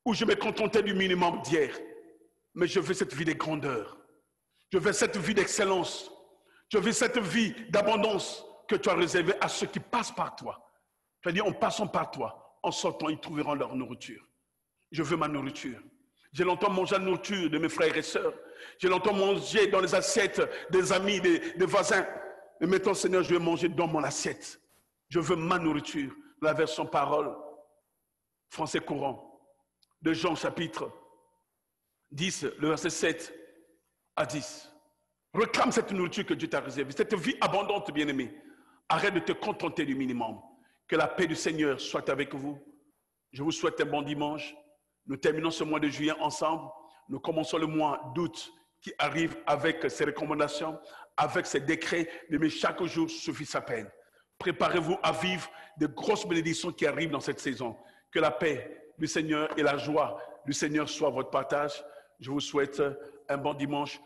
où je me contentais du minimum d'hier. Mais je veux cette vie de grandeur. Je veux cette vie d'excellence. Je veux cette vie d'abondance que tu as réservée à ceux qui passent par toi. Tu as dit, en passant par toi, en sortant, ils trouveront leur nourriture. Je veux ma nourriture. Je l'entends manger la nourriture de mes frères et sœurs. Je l'entends manger dans les assiettes des amis, des voisins. Mais maintenant, Seigneur, je vais manger dans mon assiette. Je veux ma nourriture. La version parole, français courant, de Jean chapitre 10, le verset 7 à 10. Réclame cette nourriture que Dieu t'a réservée, cette vie abondante, bien-aimé. Arrête de te contenter du minimum. Que la paix du Seigneur soit avec vous. Je vous souhaite un bon dimanche. Nous terminons ce mois de juillet ensemble. Nous commençons le mois d'août qui arrive avec ses recommandations, avec ses décrets. Mais chaque jour suffit sa peine. Préparez-vous à vivre de grosses bénédictions qui arrivent dans cette saison. Que la paix du Seigneur et la joie du Seigneur soient votre partage. Je vous souhaite un bon dimanche.